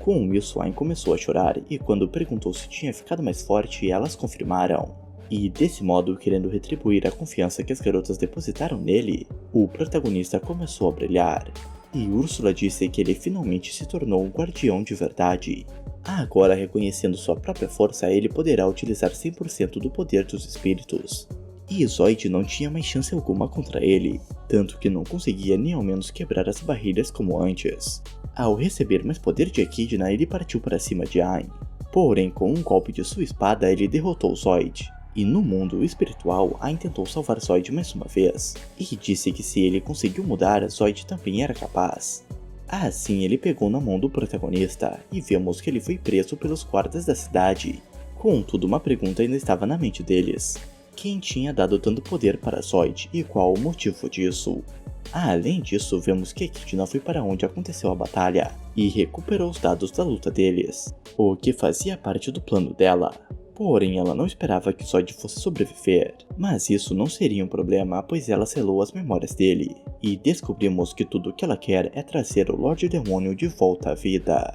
Com isso, Ain começou a chorar, e quando perguntou se tinha ficado mais forte, elas confirmaram. E desse modo, querendo retribuir a confiança que as garotas depositaram nele, o protagonista começou a brilhar. E Úrsula disse que ele finalmente se tornou um guardião de verdade. Agora, reconhecendo sua própria força, ele poderá utilizar 100% do poder dos espíritos. E Zoid não tinha mais chance alguma contra ele, tanto que não conseguia nem ao menos quebrar as barreiras como antes. Ao receber mais poder de Echidna, ele partiu para cima de Ain. Porém, com um golpe de sua espada, ele derrotou Zoid. E no mundo espiritual, Ain tentou salvar Zoid mais uma vez, e disse que se ele conseguiu mudar, Zoid também era capaz. Assim, ele pegou na mão do protagonista, e vemos que ele foi preso pelos guardas da cidade. Contudo, uma pergunta ainda estava na mente deles: quem tinha dado tanto poder para Zoid e qual o motivo disso? Além disso, vemos que Echidna foi para onde aconteceu a batalha, e recuperou os dados da luta deles, o que fazia parte do plano dela. Porém, ela não esperava que Zoid fosse sobreviver, mas isso não seria um problema, pois ela selou as memórias dele, e descobrimos que tudo o que ela quer é trazer o Lorde Demônio de volta à vida.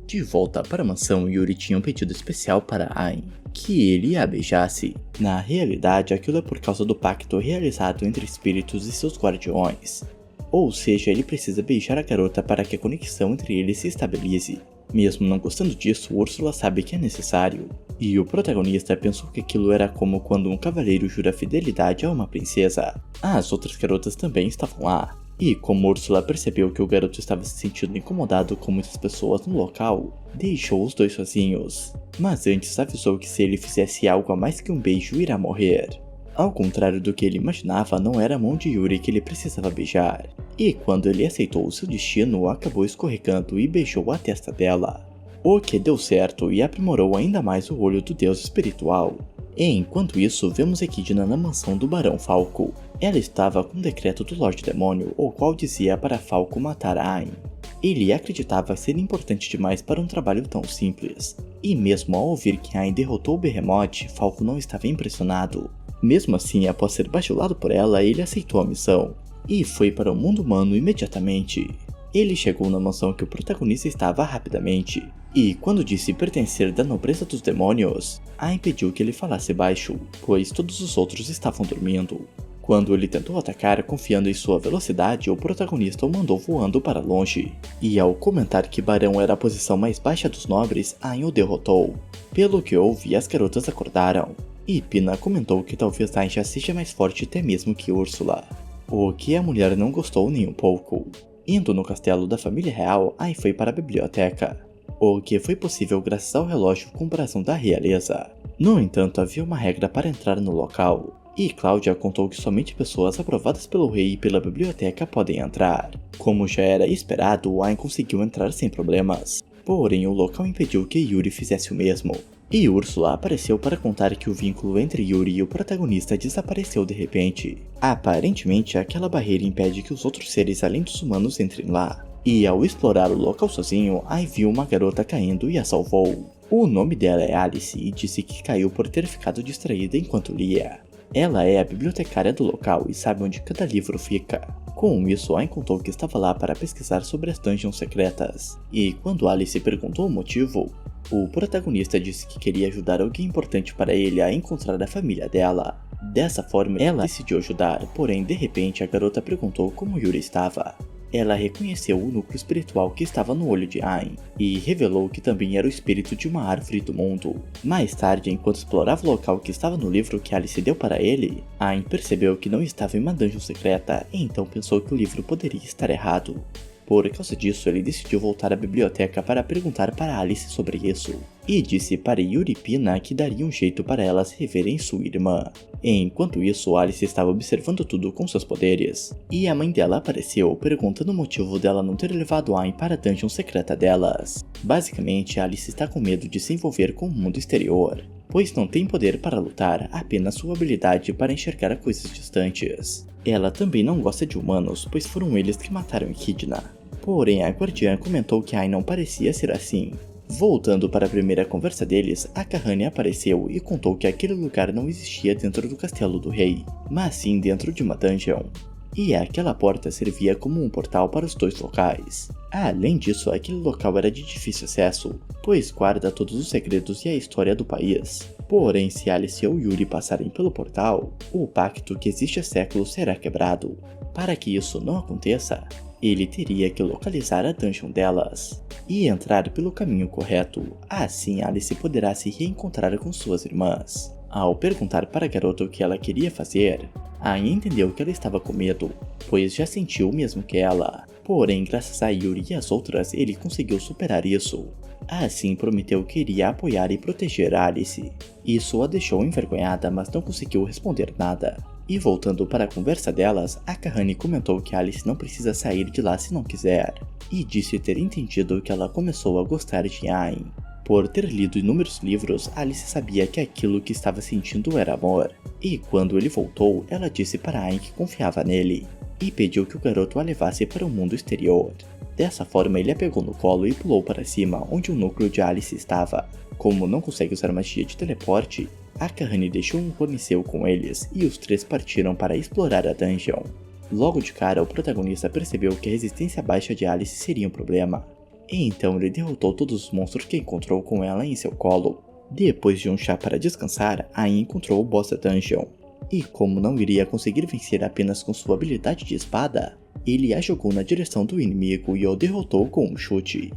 De volta para a mansão, Yuri tinha um pedido especial para Ain, que ele a beijasse. Na realidade, aquilo é por causa do pacto realizado entre espíritos e seus guardiões, ou seja, ele precisa beijar a garota para que a conexão entre eles se estabeleça. Mesmo não gostando disso, Úrsula sabe que é necessário, e o protagonista pensou que aquilo era como quando um cavaleiro jura fidelidade a uma princesa. As outras garotas também estavam lá, e como Úrsula percebeu que o garoto estava se sentindo incomodado com muitas pessoas no local, deixou os dois sozinhos. Mas antes avisou que se ele fizesse algo a mais que um beijo, irá morrer. Ao contrário do que ele imaginava, não era a mão de Yuri que ele precisava beijar. E quando ele aceitou o seu destino, acabou escorregando e beijou a testa dela. O que deu certo e aprimorou ainda mais o olho do deus espiritual. Enquanto isso, vemos Echidna na mansão do Barão Falco. Ela estava com um decreto do Lorde Demônio, o qual dizia para Falco matar a Ayn. Ele acreditava ser importante demais para um trabalho tão simples. E mesmo ao ouvir que Ayn derrotou o Behemoth, Falco não estava impressionado. Mesmo assim, após ser bajulado por ela, ele aceitou a missão. E foi para o mundo humano imediatamente. Ele chegou na mansão que o protagonista estava rapidamente. E quando disse pertencer da nobreza dos demônios, Ayn pediu que ele falasse baixo, pois todos os outros estavam dormindo. Quando ele tentou atacar confiando em sua velocidade, o protagonista o mandou voando para longe. E ao comentar que Barão era a posição mais baixa dos nobres, Ayn o derrotou. Pelo que houve, as garotas acordaram. E Pina comentou que talvez Ayn já seja mais forte até mesmo que Úrsula. O que a mulher não gostou nem um pouco. Indo no castelo da família real, Ayn foi para a biblioteca. O que foi possível graças ao relógio com brasão da realeza. No entanto, havia uma regra para entrar no local. E Cláudia contou que somente pessoas aprovadas pelo rei e pela biblioteca podem entrar. Como já era esperado, Ayn conseguiu entrar sem problemas. Porém, o local impediu que Yuri fizesse o mesmo. E Úrsula apareceu para contar que o vínculo entre Yuri e o protagonista desapareceu de repente. Aparentemente, aquela barreira impede que os outros seres além dos humanos entrem lá. E ao explorar o local sozinho, Ayn viu uma garota caindo e a salvou. O nome dela é Alice e disse que caiu por ter ficado distraída enquanto lia. Ela é a bibliotecária do local e sabe onde cada livro fica. Com isso, Ayn contou que estava lá para pesquisar sobre as dungeons secretas. E quando Alice perguntou o motivo, o protagonista disse que queria ajudar alguém importante para ele a encontrar a família dela. Dessa forma, ela decidiu ajudar, porém de repente a garota perguntou como Yuri estava. Ela reconheceu o núcleo espiritual que estava no olho de Ayn, e revelou que também era o espírito de uma árvore do mundo. Mais tarde, enquanto explorava o local que estava no livro que Alice deu para ele, Ayn percebeu que não estava em uma dungeon secreta, e então pensou que o livro poderia estar errado. Por causa disso, ele decidiu voltar à biblioteca para perguntar para Alice sobre isso, e disse para Yuri e Pina que daria um jeito para elas reverem sua irmã. Enquanto isso, Alice estava observando tudo com seus poderes, e a mãe dela apareceu perguntando o motivo dela não ter levado Ayn para a dungeon secreta delas. Basicamente, Alice está com medo de se envolver com o mundo exterior, pois não tem poder para lutar, apenas sua habilidade para enxergar coisas distantes. Ela também não gosta de humanos, pois foram eles que mataram Echidna. Porém, a guardiã comentou que Ayn não parecia ser assim. Voltando para a primeira conversa deles, a Kahane apareceu e contou que aquele lugar não existia dentro do castelo do rei, mas sim dentro de uma dungeon. E aquela porta servia como um portal para os dois locais. Além disso, aquele local era de difícil acesso, pois guarda todos os segredos e a história do país. Porém, se Alice ou Yuri passarem pelo portal, o pacto que existe há séculos será quebrado. Para que isso não aconteça, ele teria que localizar a dungeon delas e entrar pelo caminho correto. Assim, Alice poderá se reencontrar com suas irmãs. Ao perguntar para a garota o que ela queria fazer, Ayn entendeu que ela estava com medo, pois já sentiu o mesmo que ela. Porém, graças a Yuri e as outras, ele conseguiu superar isso. Assim, prometeu que iria apoiar e proteger Alice. Isso a deixou envergonhada, mas não conseguiu responder nada. E voltando para a conversa delas, a Kahane comentou que Alice não precisa sair de lá se não quiser, e disse ter entendido que ela começou a gostar de Ayn. Por ter lido inúmeros livros, Alice sabia que aquilo que estava sentindo era amor, e quando ele voltou, ela disse para Ayn que confiava nele, e pediu que o garoto a levasse para o mundo exterior. Dessa forma, ele a pegou no colo e pulou para cima, onde o núcleo de Alice estava. Como não consegue usar magia de teleporte, a Kahane deixou um clone seu com eles e os três partiram para explorar a dungeon. Logo de cara, o protagonista percebeu que a resistência baixa de Alice seria um problema. E então ele derrotou todos os monstros que encontrou com ela em seu colo. Depois de um chá para descansar, Ayn encontrou o boss da dungeon. E como não iria conseguir vencer apenas com sua habilidade de espada, ele a jogou na direção do inimigo e o derrotou com um chute.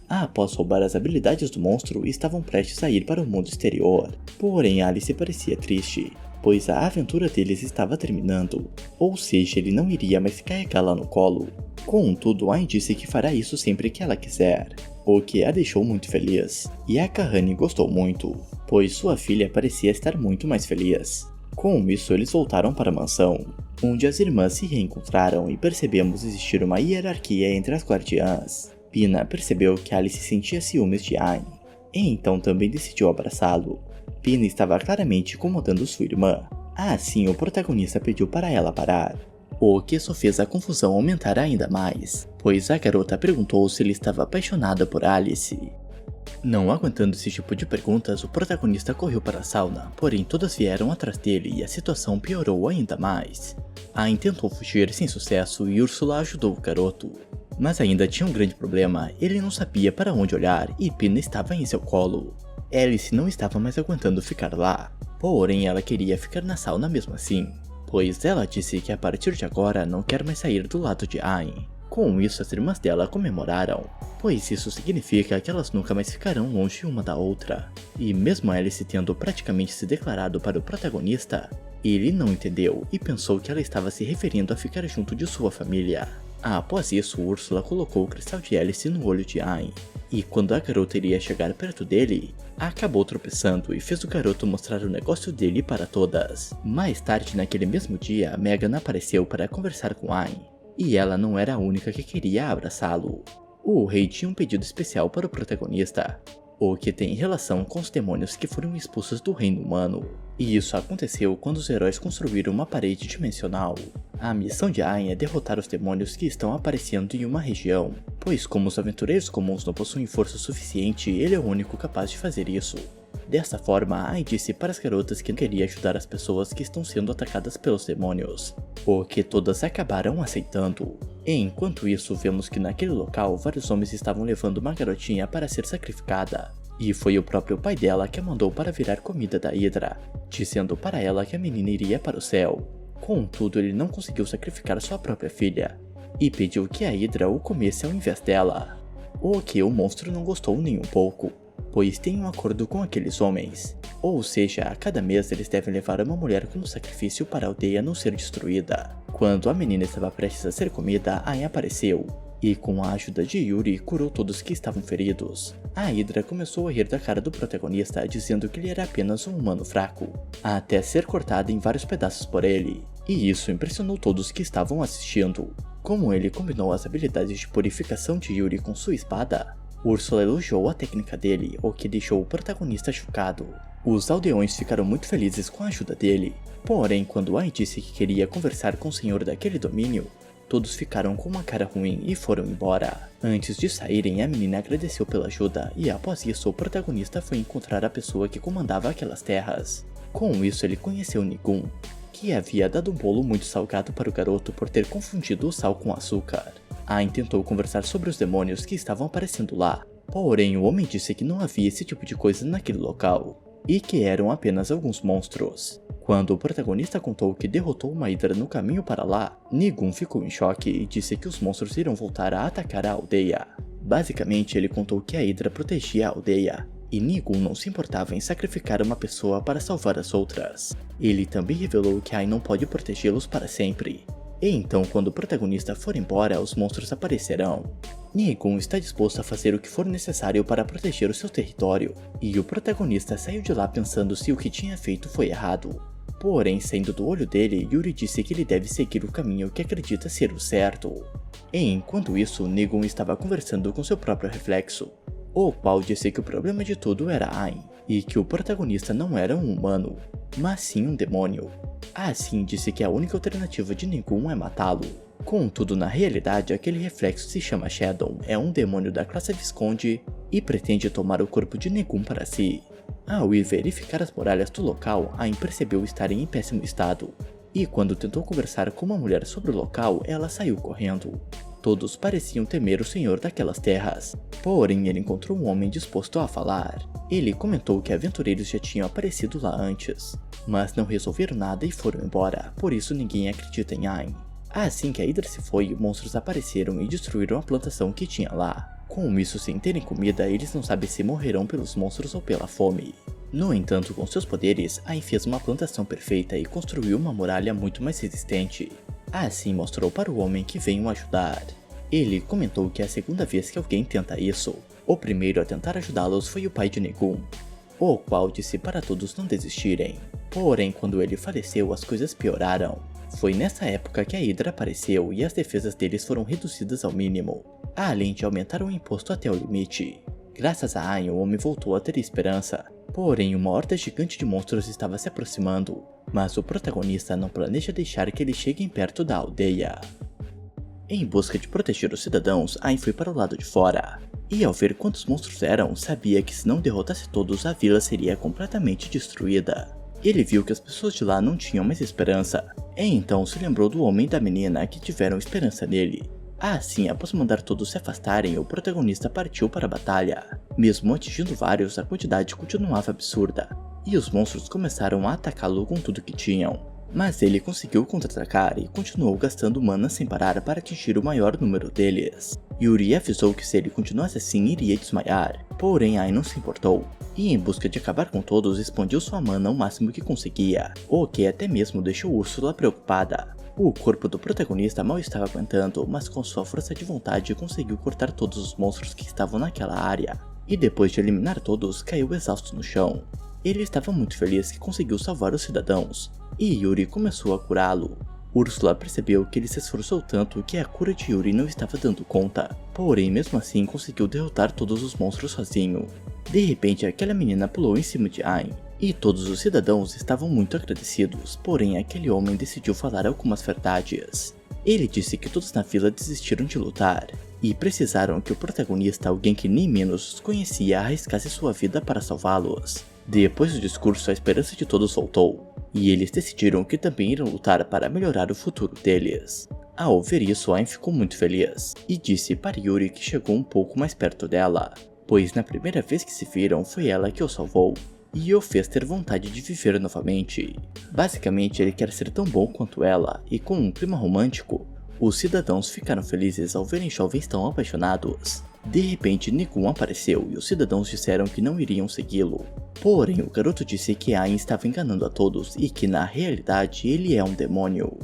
Após roubar as habilidades do monstro, estavam prestes a ir para o mundo exterior. Porém, Alice parecia triste, pois a aventura deles estava terminando, ou seja, ele não iria mais carregá-la no colo. Contudo, Ayn disse que fará isso sempre que ela quiser, o que a deixou muito feliz, e a Kahane gostou muito, pois sua filha parecia estar muito mais feliz. Com isso, eles voltaram para a mansão, onde as irmãs se reencontraram e percebemos existir uma hierarquia entre as guardiãs. Pina percebeu que Alice sentia ciúmes de Ayn, e então também decidiu abraçá-lo. Pina estava claramente incomodando sua irmã. Assim, o protagonista pediu para ela parar, o que só fez a confusão aumentar ainda mais, pois a garota perguntou se ele estava apaixonada por Alice. Não aguentando esse tipo de perguntas, o protagonista correu para a sauna, porém todas vieram atrás dele e a situação piorou ainda mais. Ayn tentou fugir sem sucesso e Úrsula ajudou o garoto. Mas ainda tinha um grande problema, ele não sabia para onde olhar e Pina estava em seu colo. Alice não estava mais aguentando ficar lá, porém ela queria ficar na sauna mesmo assim, pois ela disse que a partir de agora não quer mais sair do lado de Ayn. Com isso, as irmãs dela comemoraram, pois isso significa que elas nunca mais ficarão longe uma da outra. E mesmo Alice tendo praticamente se declarado para o protagonista, ele não entendeu e pensou que ela estava se referindo a ficar junto de sua família. Após isso, Úrsula colocou o cristal de Alice no olho de Ayn, e quando a garota iria chegar perto dele, acabou tropeçando e fez o garoto mostrar o negócio dele para todas. Mais tarde naquele mesmo dia, Megan apareceu para conversar com Ayn, e ela não era a única que queria abraçá-lo. O rei tinha um pedido especial para o protagonista, o que tem relação com os demônios que foram expulsos do reino humano. E isso aconteceu quando os heróis construíram uma parede dimensional. A missão de Ayn é derrotar os demônios que estão aparecendo em uma região, pois como os aventureiros comuns não possuem força suficiente, ele é o único capaz de fazer isso. Dessa forma, Ayn disse para as garotas que queria ajudar as pessoas que estão sendo atacadas pelos demônios, o que todas acabaram aceitando. Enquanto isso, vemos que naquele local vários homens estavam levando uma garotinha para ser sacrificada, e foi o próprio pai dela que a mandou para virar comida da Hydra, dizendo para ela que a menina iria para o céu. Contudo, ele não conseguiu sacrificar sua própria filha, e pediu que a Hydra o comesse ao invés dela, o que o monstro não gostou nem um pouco, pois tem um acordo com aqueles homens, ou seja, a cada mês eles devem levar uma mulher como sacrifício para a aldeia não ser destruída. Quando a menina estava prestes a ser comida, Ayn apareceu, e com a ajuda de Yuri curou todos que estavam feridos. A Hydra começou a rir da cara do protagonista, dizendo que ele era apenas um humano fraco, até ser cortada em vários pedaços por ele, e isso impressionou todos que estavam assistindo. Como ele combinou as habilidades de purificação de Yuri com sua espada, Úrsula elogiou a técnica dele, o que deixou o protagonista chocado. Os aldeões ficaram muito felizes com a ajuda dele, porém quando Ayn disse que queria conversar com o senhor daquele domínio, todos ficaram com uma cara ruim e foram embora. Antes de saírem, a menina agradeceu pela ajuda e após isso o protagonista foi encontrar a pessoa que comandava aquelas terras. Com isso ele conheceu Nigun, que havia dado um bolo muito salgado para o garoto por ter confundido o sal com açúcar. Ayn tentou conversar sobre os demônios que estavam aparecendo lá, porém o homem disse que não havia esse tipo de coisa naquele local, e que eram apenas alguns monstros. Quando o protagonista contou que derrotou uma Hydra no caminho para lá, Nigun ficou em choque e disse que os monstros iriam voltar a atacar a aldeia. Basicamente, ele contou que a Hydra protegia a aldeia, e Nigun não se importava em sacrificar uma pessoa para salvar as outras. Ele também revelou que Ayn não pode protegê-los para sempre. E então, quando o protagonista for embora, os monstros aparecerão. Nigun está disposto a fazer o que for necessário para proteger o seu território, e o protagonista saiu de lá pensando se o que tinha feito foi errado. Porém, saindo do olho dele, Yuri disse que ele deve seguir o caminho que acredita ser o certo. E enquanto isso, Nigun estava conversando com seu próprio reflexo, o qual disse que o problema de tudo era Ayn, e que o protagonista não era um humano, mas sim um demônio. Assim, disse que a única alternativa de Nigun é matá-lo. Contudo, na realidade, aquele reflexo se chama Shadow, é um demônio da classe Visconde e pretende tomar o corpo de Nigun para si. Ao ir verificar as muralhas do local, Ayn percebeu estarem em péssimo estado, e quando tentou conversar com uma mulher sobre o local, ela saiu correndo. Todos pareciam temer o senhor daquelas terras, porém ele encontrou um homem disposto a falar. Ele comentou que aventureiros já tinham aparecido lá antes, mas não resolveram nada e foram embora, por isso ninguém acredita em Ayn. Assim que a Hydra se foi, monstros apareceram e destruíram a plantação que tinha lá. Com isso, sem terem comida, eles não sabem se morrerão pelos monstros ou pela fome. No entanto, com seus poderes, Ayn fez uma plantação perfeita e construiu uma muralha muito mais resistente. Assim mostrou para o homem que veio ajudar. Ele comentou que é a segunda vez que alguém tenta isso. O primeiro a tentar ajudá-los foi o pai de Nigun, o qual disse para todos não desistirem. Porém, quando ele faleceu, as coisas pioraram. Foi nessa época que a Hydra apareceu e as defesas deles foram reduzidas ao mínimo, além de aumentar o imposto até o limite. Graças a Ayn, o homem voltou a ter esperança, porém uma horda gigante de monstros estava se aproximando, mas o protagonista não planeja deixar que eles cheguem perto da aldeia. Em busca de proteger os cidadãos, Ayn foi para o lado de fora, e ao ver quantos monstros eram, sabia que se não derrotasse todos, a vila seria completamente destruída. Ele viu que as pessoas de lá não tinham mais esperança, e então se lembrou do homem e da menina que tiveram esperança nele. Assim, após mandar todos se afastarem, o protagonista partiu para a batalha. Mesmo atingindo vários, a quantidade continuava absurda, e os monstros começaram a atacá-lo com tudo que tinham. Mas ele conseguiu contra-atacar e continuou gastando mana sem parar para atingir o maior número deles. Yuri avisou que se ele continuasse assim iria desmaiar, porém Ayn não se importou, e em busca de acabar com todos expandiu sua mana ao máximo que conseguia, o que até mesmo deixou Úrsula preocupada. O corpo do protagonista mal estava aguentando, mas com sua força de vontade conseguiu cortar todos os monstros que estavam naquela área, e depois de eliminar todos, caiu exausto no chão. Ele estava muito feliz que conseguiu salvar os cidadãos, e Yuri começou a curá-lo. Úrsula percebeu que ele se esforçou tanto que a cura de Yuri não estava dando conta, porém mesmo assim conseguiu derrotar todos os monstros sozinho. De repente aquela menina pulou em cima de Ayn, e todos os cidadãos estavam muito agradecidos, porém aquele homem decidiu falar algumas verdades. Ele disse que todos na vila desistiram de lutar, e precisaram que o protagonista, alguém que nem menos os conhecia, arriscasse sua vida para salvá-los. Depois do discurso, a esperança de todos voltou, e eles decidiram que também iriam lutar para melhorar o futuro deles. Ao ver isso, Ayn ficou muito feliz, e disse para Yuri que chegou um pouco mais perto dela, pois na primeira vez que se viram foi ela que o salvou, e o fez ter vontade de viver novamente. Basicamente, ele quer ser tão bom quanto ela, e com um clima romântico, os cidadãos ficaram felizes ao verem jovens tão apaixonados. De repente, Nigun apareceu e os cidadãos disseram que não iriam segui-lo. Porém, o garoto disse que Ayn estava enganando a todos e que na realidade ele é um demônio.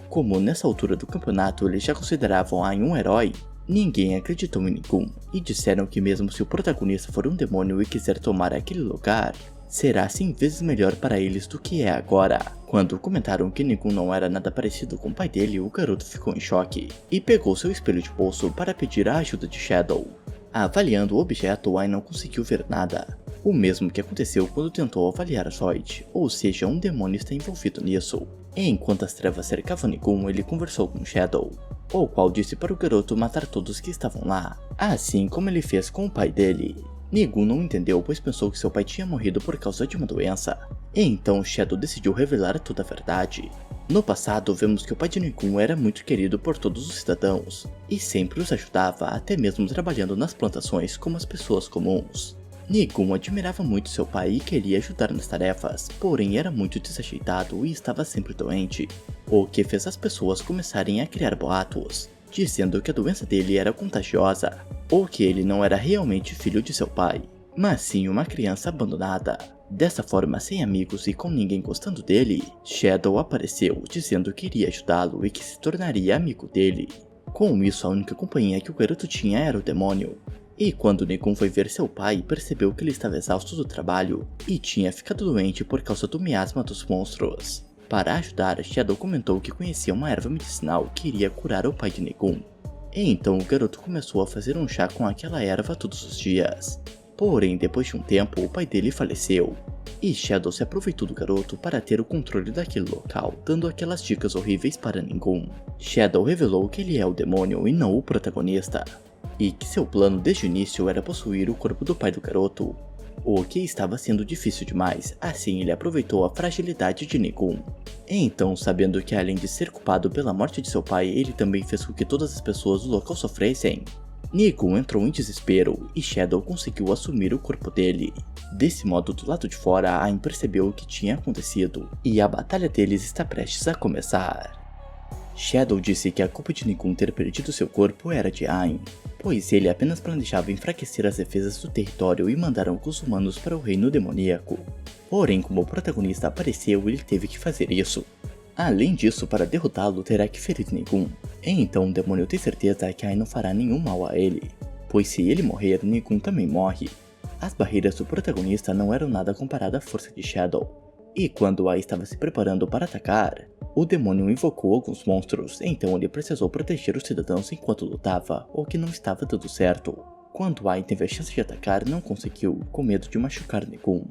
Como nessa altura do campeonato eles já consideravam Ayn um herói, ninguém acreditou em Nigun e disseram que mesmo se o protagonista for um demônio e quiser tomar aquele lugar, será 100 vezes melhor para eles do que é agora. Quando comentaram que Nigun não era nada parecido com o pai dele, o garoto ficou em choque e pegou seu espelho de bolso para pedir a ajuda de Shadow. Avaliando o objeto, Ayn não conseguiu ver nada, o mesmo que aconteceu quando tentou avaliar Zoid, ou seja, um demônio está envolvido nisso. Enquanto as trevas cercavam Nigun, ele conversou com Shadow, o qual disse para o garoto matar todos que estavam lá, assim como ele fez com o pai dele. Nigun não entendeu, pois pensou que seu pai tinha morrido por causa de uma doença. Então Shadow decidiu revelar toda a verdade. No passado, vemos que o pai de Nigun era muito querido por todos os cidadãos, e sempre os ajudava, até mesmo trabalhando nas plantações como as pessoas comuns. Nigun admirava muito seu pai e queria ajudar nas tarefas, porém era muito desajeitado e estava sempre doente, o que fez as pessoas começarem a criar boatos, dizendo que a doença dele era contagiosa, ou que ele não era realmente filho de seu pai, mas sim uma criança abandonada. Dessa forma, sem amigos e com ninguém gostando dele, Shadow apareceu dizendo que iria ajudá-lo e que se tornaria amigo dele. Com isso, a única companhia que o garoto tinha era o demônio. E quando Nigun foi ver seu pai, percebeu que ele estava exausto do trabalho e tinha ficado doente por causa do miasma dos monstros. Para ajudar, Shadow comentou que conhecia uma erva medicinal que iria curar o pai de Nigun. E então o garoto começou a fazer um chá com aquela erva todos os dias. Porém, depois de um tempo, o pai dele faleceu, e Shadow se aproveitou do garoto para ter o controle daquele local, dando aquelas dicas horríveis para Nigun. Shadow revelou que ele é o demônio e não o protagonista, e que seu plano desde o início era possuir o corpo do pai do garoto, o que estava sendo difícil demais, assim ele aproveitou a fragilidade de Nigun. Então, sabendo que além de ser culpado pela morte de seu pai, ele também fez com que todas as pessoas do local sofressem, Nigun entrou em desespero e Shadow conseguiu assumir o corpo dele. Desse modo, do lado de fora, Ayn percebeu o que tinha acontecido e a batalha deles está prestes a começar. Shadow disse que a culpa de Nigun ter perdido seu corpo era de Ayn, pois ele apenas planejava enfraquecer as defesas do território e mandar alguns humanos para o reino demoníaco. Porém, como o protagonista apareceu, ele teve que fazer isso. Além disso, para derrotá-lo, terá que ferir Nigun. Então o demônio tem certeza que Ayn não fará nenhum mal a ele, pois se ele morrer, Nigun também morre. As barreiras do protagonista não eram nada comparado à força de Shadow. E quando Ai estava se preparando para atacar, o demônio invocou alguns monstros, então ele precisou proteger os cidadãos enquanto lutava, o que não estava dando certo. Quando Ai teve a chance de atacar, não conseguiu, com medo de machucar Negum.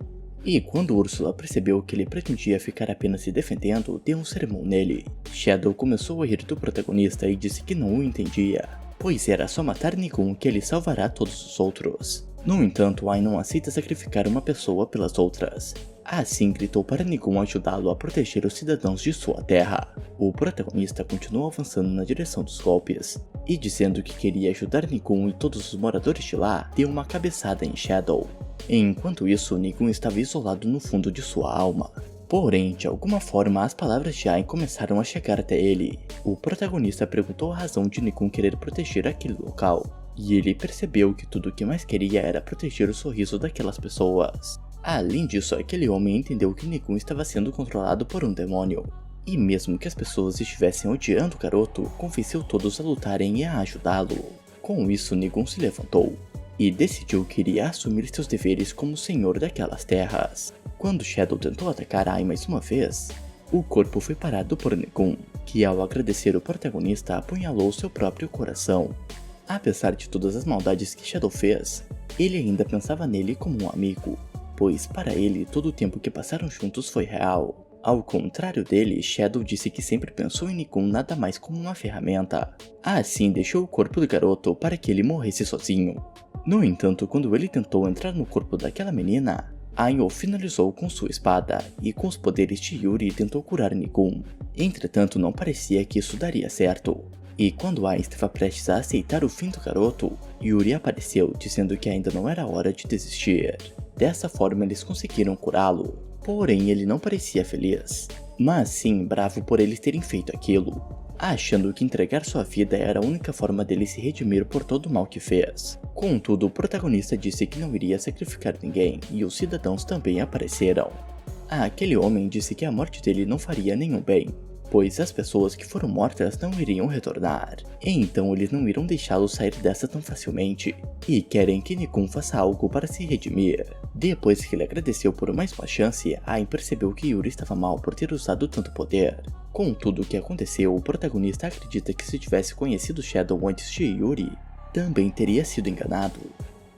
E quando Úrsula percebeu que ele pretendia ficar apenas se defendendo, deu um sermão nele. Shadow começou a rir do protagonista e disse que não o entendia, pois era só matar Negum que ele salvará todos os outros. No entanto, Ai não aceita sacrificar uma pessoa pelas outras. Assim gritou para Negum ajudá-lo a proteger os cidadãos de sua terra. O protagonista continuou avançando na direção dos golpes, e dizendo que queria ajudar Negum e todos os moradores de lá, deu uma cabeçada em Shadow. Enquanto isso, Negum estava isolado no fundo de sua alma. Porém, de alguma forma, as palavras de Ai começaram a chegar até ele. O protagonista perguntou a razão de Negum querer proteger aquele local, e ele percebeu que tudo o que mais queria era proteger o sorriso daquelas pessoas. Além disso, aquele homem entendeu que Negum estava sendo controlado por um demônio. E mesmo que as pessoas estivessem odiando o garoto, convenceu todos a lutarem e a ajudá-lo. Com isso, Negum se levantou e decidiu que iria assumir seus deveres como senhor daquelas terras. Quando Shadow tentou atacar Ai mais uma vez, o corpo foi parado por Negum, que ao agradecer o protagonista apunhalou seu próprio coração. Apesar de todas as maldades que Shadow fez, ele ainda pensava nele como um amigo, pois para ele todo o tempo que passaram juntos foi real. Ao contrário dele, Shadow disse que sempre pensou em Negum nada mais como uma ferramenta. Assim deixou o corpo do garoto para que ele morresse sozinho. No entanto, quando ele tentou entrar no corpo daquela menina, Ai o finalizou com sua espada, e com os poderes de Yuri tentou curar Negum. Entretanto, não parecia que isso daria certo. E quando Ai estava prestes a aceitar o fim do garoto, Yuri apareceu dizendo que ainda não era hora de desistir. Dessa forma eles conseguiram curá-lo, porém ele não parecia feliz, mas sim bravo por eles terem feito aquilo, achando que entregar sua vida era a única forma dele se redimir por todo o mal que fez. Contudo, o protagonista disse que não iria sacrificar ninguém, e os cidadãos também apareceram. Aquele homem disse que a morte dele não faria nenhum bem, pois as pessoas que foram mortas não iriam retornar, então eles não irão deixá-lo sair dessa tão facilmente, e querem que Negum faça algo para se redimir. Depois que ele agradeceu por mais uma chance, Ai percebeu que Yuri estava mal por ter usado tanto poder. Com tudo o que aconteceu, o protagonista acredita que se tivesse conhecido Shadow antes de Yuri, também teria sido enganado.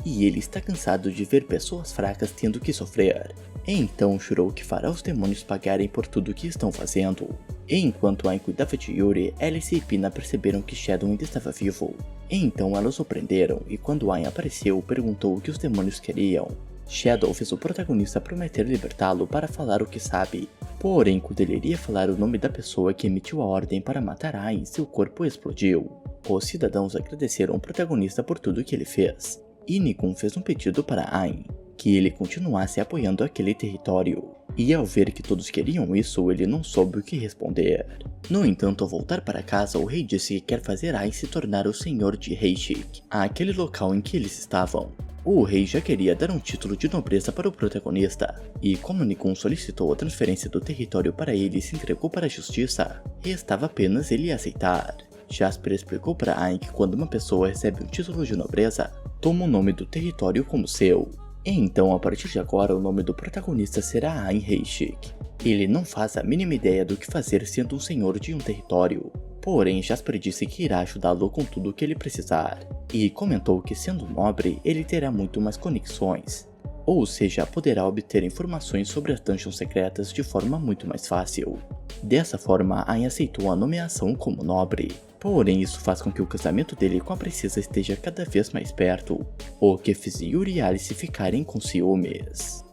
E ele está cansado de ver pessoas fracas tendo que sofrer. Então jurou que fará os demônios pagarem por tudo o que estão fazendo. Enquanto Ai cuidava de Yuri, Alice e Pina perceberam que Shadow ainda estava vivo. Então elas o prenderam, e quando Ai apareceu, perguntou o que os demônios queriam. Shadow fez o protagonista prometer libertá-lo para falar o que sabe. Porém, quando ele iria falar o nome da pessoa que emitiu a ordem para matar Ai, seu corpo explodiu. Os cidadãos agradeceram o protagonista por tudo que ele fez, e Negum fez um pedido para Ai, que ele continuasse apoiando aquele território. E ao ver que todos queriam isso, ele não soube o que responder. No entanto, ao voltar para casa, o rei disse que quer fazer Ai se tornar o senhor de Heishik, aquele local em que eles estavam. O rei já queria dar um título de nobreza para o protagonista, e como Negum solicitou a transferência do território para ele e se entregou para a justiça, restava apenas ele aceitar. Jasper explicou para Ai que quando uma pessoa recebe um título de nobreza, toma o nome do território como seu. Então, a partir de agora, o nome do protagonista será Ai Heishik. Ele não faz a mínima ideia do que fazer sendo um senhor de um território. Porém, Jasper disse que irá ajudá-lo com tudo o que ele precisar, e comentou que sendo nobre, ele terá muito mais conexões, ou seja, poderá obter informações sobre as dungeons secretas de forma muito mais fácil. Dessa forma, Ai aceitou a nomeação como nobre, porém isso faz com que o casamento dele com a princesa esteja cada vez mais perto, o que fez Yuri e Alice ficarem com ciúmes.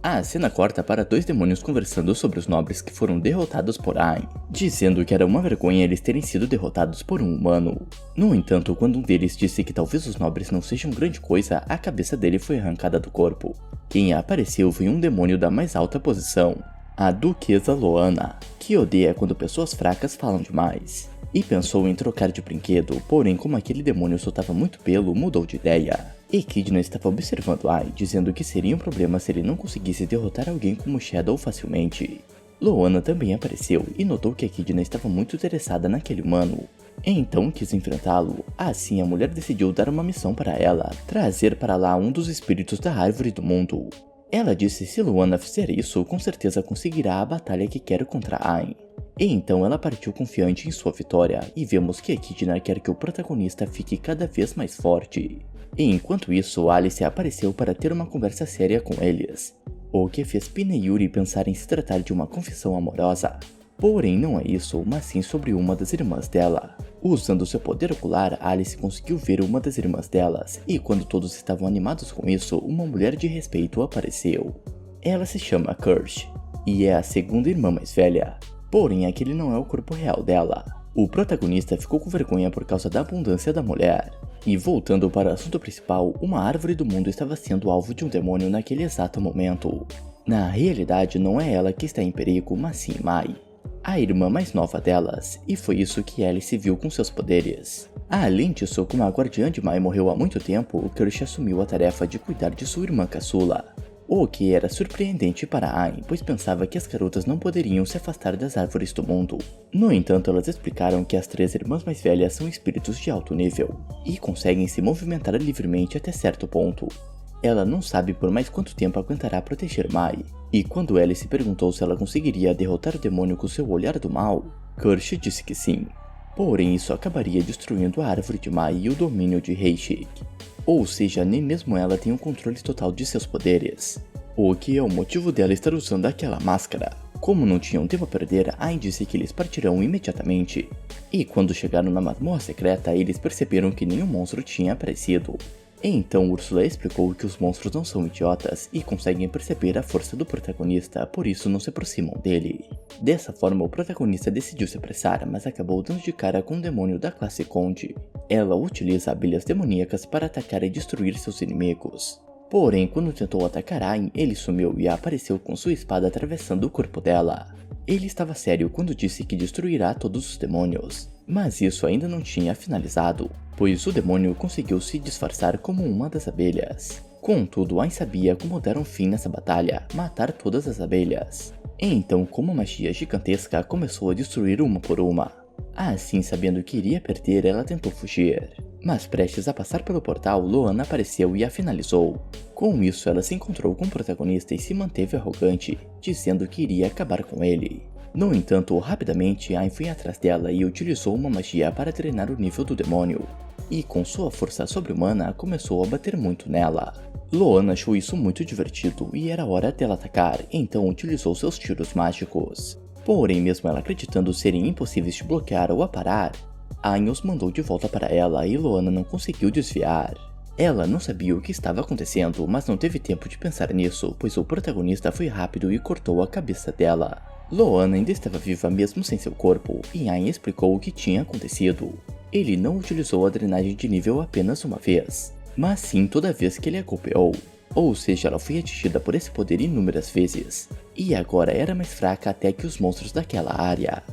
A cena corta para dois demônios conversando sobre os nobres que foram derrotados por Ai, dizendo que era uma vergonha eles terem sido derrotados por um humano. No entanto, quando um deles disse que talvez os nobres não sejam grande coisa, a cabeça dele foi arrancada do corpo. Quem apareceu foi um demônio da mais alta posição, a Duquesa Loana, que odeia quando pessoas fracas falam demais, e pensou em trocar de brinquedo, porém como aquele demônio soltava muito pelo, mudou de ideia. Echidna estava observando Ai, dizendo que seria um problema se ele não conseguisse derrotar alguém como Shadow facilmente. Loana também apareceu e notou que Echidna estava muito interessada naquele humano, então quis enfrentá-lo. Assim a mulher decidiu dar uma missão para ela, trazer para lá um dos espíritos da árvore do mundo. Ela disse que se Luana fizer isso, com certeza conseguirá a batalha que quer contra Aang. E então ela partiu confiante em sua vitória, e vemos que Echidna quer que o protagonista fique cada vez mais forte. E enquanto isso, Alice apareceu para ter uma conversa séria com eles, o que fez Pina e Yuri pensar em se tratar de uma confissão amorosa. Porém não é isso, mas sim sobre uma das irmãs dela. Usando seu poder ocular, Alice conseguiu ver uma das irmãs delas, e quando todos estavam animados com isso, uma mulher de respeito apareceu. Ela se chama Kirsch, e é a segunda irmã mais velha, porém aquele não é o corpo real dela. O protagonista ficou com vergonha por causa da abundância da mulher. E voltando para o assunto principal, uma árvore do mundo estava sendo alvo de um demônio naquele exato momento. Na realidade não é ela que está em perigo, mas sim Mai, a irmã mais nova delas, e foi isso que Alice viu com seus poderes. Além disso, como a guardiã de Mai morreu há muito tempo, Kirsch assumiu a tarefa de cuidar de sua irmã caçula. O que era surpreendente para Aang, pois pensava que as garotas não poderiam se afastar das árvores do mundo. No entanto, elas explicaram que as três irmãs mais velhas são espíritos de alto nível, e conseguem se movimentar livremente até certo ponto. Ela não sabe por mais quanto tempo aguentará proteger Mai, e quando Alice perguntou se ela conseguiria derrotar o demônio com seu olhar do mal, Kirsch disse que sim. Porém, isso acabaria destruindo a árvore de Mai e o domínio de Heishik. Ou seja, nem mesmo ela tem o controle total de seus poderes, o que é o motivo dela estar usando aquela máscara. Como não tinham tempo a perder, Aang disse que eles partirão imediatamente. E quando chegaram na masmorra secreta, eles perceberam que nenhum monstro tinha aparecido. Então Ursula explicou que os monstros não são idiotas e conseguem perceber a força do protagonista, por isso não se aproximam dele. Dessa forma, o protagonista decidiu se apressar, mas acabou dando de cara com um demônio da classe Conde. Ela utiliza abelhas demoníacas para atacar e destruir seus inimigos. Porém, quando tentou atacar Aang, ele sumiu e apareceu com sua espada atravessando o corpo dela. Ele estava sério quando disse que destruirá todos os demônios, mas isso ainda não tinha finalizado, pois o demônio conseguiu se disfarçar como uma das abelhas. Contudo, Aang sabia como dar um fim nessa batalha, matar todas as abelhas. Então, com uma magia gigantesca, começou a destruir uma por uma. Assim, sabendo que iria perder, ela tentou fugir. Mas prestes a passar pelo portal, Luana apareceu e a finalizou. Com isso, ela se encontrou com o protagonista e se manteve arrogante, dizendo que iria acabar com ele. No entanto, rapidamente, Aang foi atrás dela e utilizou uma magia para drenar o nível do demônio. E com sua força sobre-humana, começou a bater muito nela. Luana achou isso muito divertido e era hora dela atacar, então utilizou seus tiros mágicos. Porém, mesmo ela acreditando serem impossíveis de bloquear ou aparar, Aang os mandou de volta para ela e Luana não conseguiu desviar. Ela não sabia o que estava acontecendo, mas não teve tempo de pensar nisso, pois o protagonista foi rápido e cortou a cabeça dela. Luana ainda estava viva mesmo sem seu corpo, e Aang explicou o que tinha acontecido. Ele não utilizou a drenagem de nível apenas uma vez, mas sim toda vez que ele a golpeou. Ou seja, ela foi atingida por esse poder inúmeras vezes, e agora era mais fraca até que os monstros daquela área.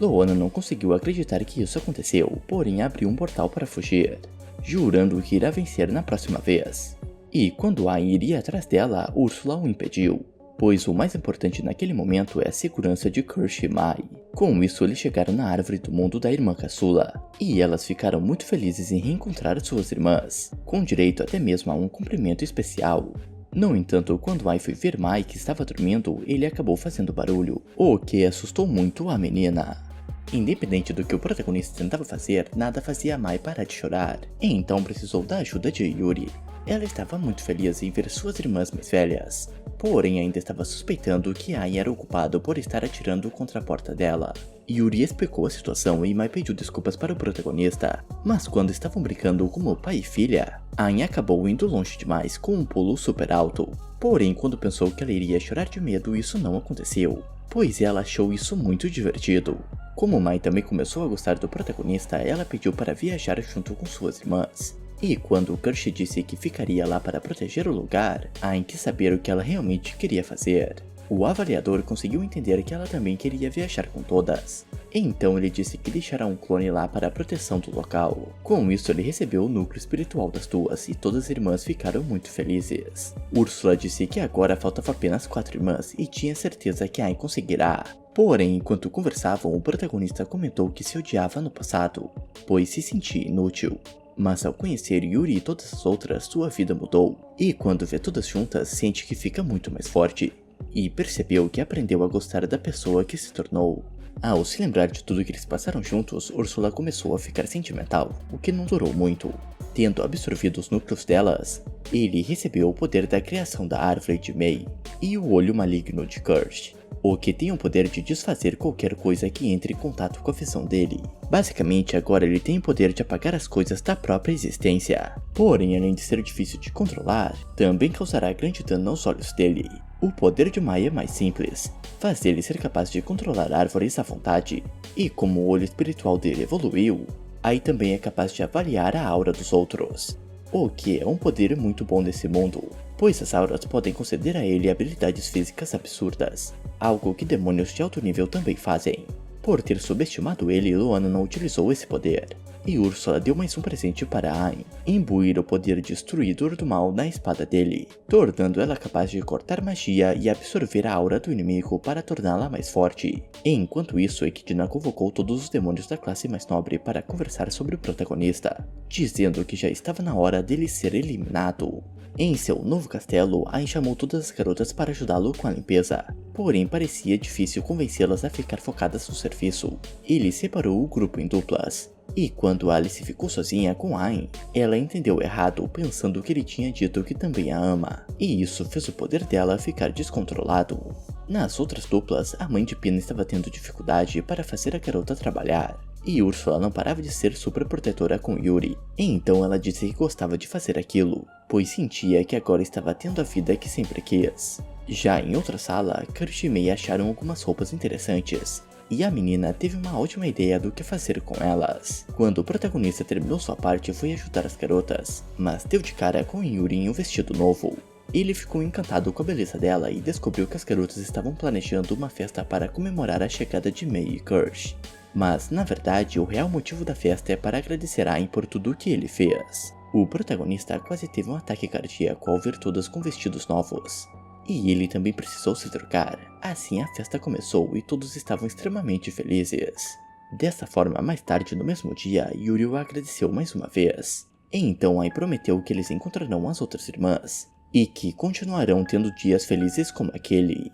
Luana não conseguiu acreditar que isso aconteceu, porém abriu um portal para fugir, jurando que irá vencer na próxima vez. E quando Aang iria atrás dela, Ursula o impediu, pois o mais importante naquele momento é a segurança de Kirsch e Mai. Com isso, eles chegaram na árvore do mundo da irmã caçula, e elas ficaram muito felizes em reencontrar suas irmãs, com direito até mesmo a um cumprimento especial. No entanto, quando Aang foi ver Mai que estava dormindo, ele acabou fazendo barulho, o que assustou muito a menina. Independente do que o protagonista tentava fazer, nada fazia Mai parar de chorar, e então precisou da ajuda de Yuri. Ela estava muito feliz em ver suas irmãs mais velhas, porém ainda estava suspeitando que Aang era o culpado por estar atirando contra a porta dela. Yuri explicou a situação e Mai pediu desculpas para o protagonista, mas quando estavam brincando como pai e filha, Aang acabou indo longe demais com um pulo super alto. Porém, quando pensou que ela iria chorar de medo, isso não aconteceu, pois ela achou isso muito divertido. Como Mai também começou a gostar do protagonista, ela pediu para viajar junto com suas irmãs. E quando Kirsch disse que ficaria lá para proteger o lugar, Aang quis saber o que ela realmente queria fazer. O avaliador conseguiu entender que ela também queria viajar com todas. Então ele disse que deixará um clone lá para a proteção do local. Com isso, ele recebeu o núcleo espiritual das duas e todas as irmãs ficaram muito felizes. Ursula disse que agora faltava apenas 4 irmãs e tinha certeza que Aang conseguirá. Porém, enquanto conversavam, o protagonista comentou que se odiava no passado, pois se sentia inútil. Mas ao conhecer Yuri e todas as outras, sua vida mudou, e quando vê todas juntas, sente que fica muito mais forte, e percebeu que aprendeu a gostar da pessoa que se tornou. Ao se lembrar de tudo que eles passaram juntos, Ursula começou a ficar sentimental, o que não durou muito. Tendo absorvido os núcleos delas, ele recebeu o poder da criação da árvore de Mei e o olho maligno de Kirsch, o que tem o poder de desfazer qualquer coisa que entre em contato com a visão dele. Basicamente, agora ele tem o poder de apagar as coisas da própria existência. Porém, além de ser difícil de controlar, também causará grande dano aos olhos dele. O poder de Mai é mais simples, faz ele ser capaz de controlar árvores à vontade, e como o olho espiritual dele evoluiu, aí também é capaz de avaliar a aura dos outros, o que é um poder muito bom nesse mundo, pois as auras podem conceder a ele habilidades físicas absurdas, algo que demônios de alto nível também fazem. Por ter subestimado ele, Luana não utilizou esse poder, e Ursula deu mais um presente para Ayn, imbuir o poder destruidor do mal na espada dele, tornando ela capaz de cortar magia e absorver a aura do inimigo para torná-la mais forte. Enquanto isso, Echidna convocou todos os demônios da classe mais nobre para conversar sobre o protagonista, dizendo que já estava na hora dele ser eliminado. Em seu novo castelo, Ayn chamou todas as garotas para ajudá-lo com a limpeza, porém parecia difícil convencê-las a ficar focadas no serviço. Ele separou o grupo em duplas, e quando Alice ficou sozinha com Ayn, ela entendeu errado pensando que ele tinha dito que também a ama, e isso fez o poder dela ficar descontrolado. Nas outras duplas, a mãe de Pina estava tendo dificuldade para fazer a garota trabalhar, e Ursula não parava de ser super protetora com Yuri, então ela disse que gostava de fazer aquilo, pois sentia que agora estava tendo a vida que sempre quis. Já em outra sala, Kirsch e Mei acharam algumas roupas interessantes, e a menina teve uma ótima ideia do que fazer com elas. Quando o protagonista terminou sua parte, foi ajudar as garotas, mas deu de cara com Yuri em um vestido novo. Ele ficou encantado com a beleza dela e descobriu que as garotas estavam planejando uma festa para comemorar a chegada de Mei e Kirsch. Mas, na verdade, o real motivo da festa é para agradecer a Ayn por tudo o que ele fez. O protagonista quase teve um ataque cardíaco ao ver todas com vestidos novos, e ele também precisou se trocar. Assim a festa começou e todos estavam extremamente felizes. Dessa forma, mais tarde no mesmo dia, Yuri o agradeceu mais uma vez. E então Ayn prometeu que eles encontrarão as outras irmãs, e que continuarão tendo dias felizes como aquele.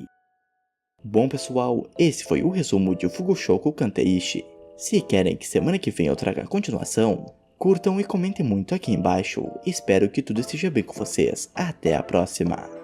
Bom pessoal, esse foi o resumo de Fugoshoku Kanteishi. Se querem que semana que vem eu traga a continuação, curtam e comentem muito aqui embaixo. Espero que tudo esteja bem com vocês. Até a próxima!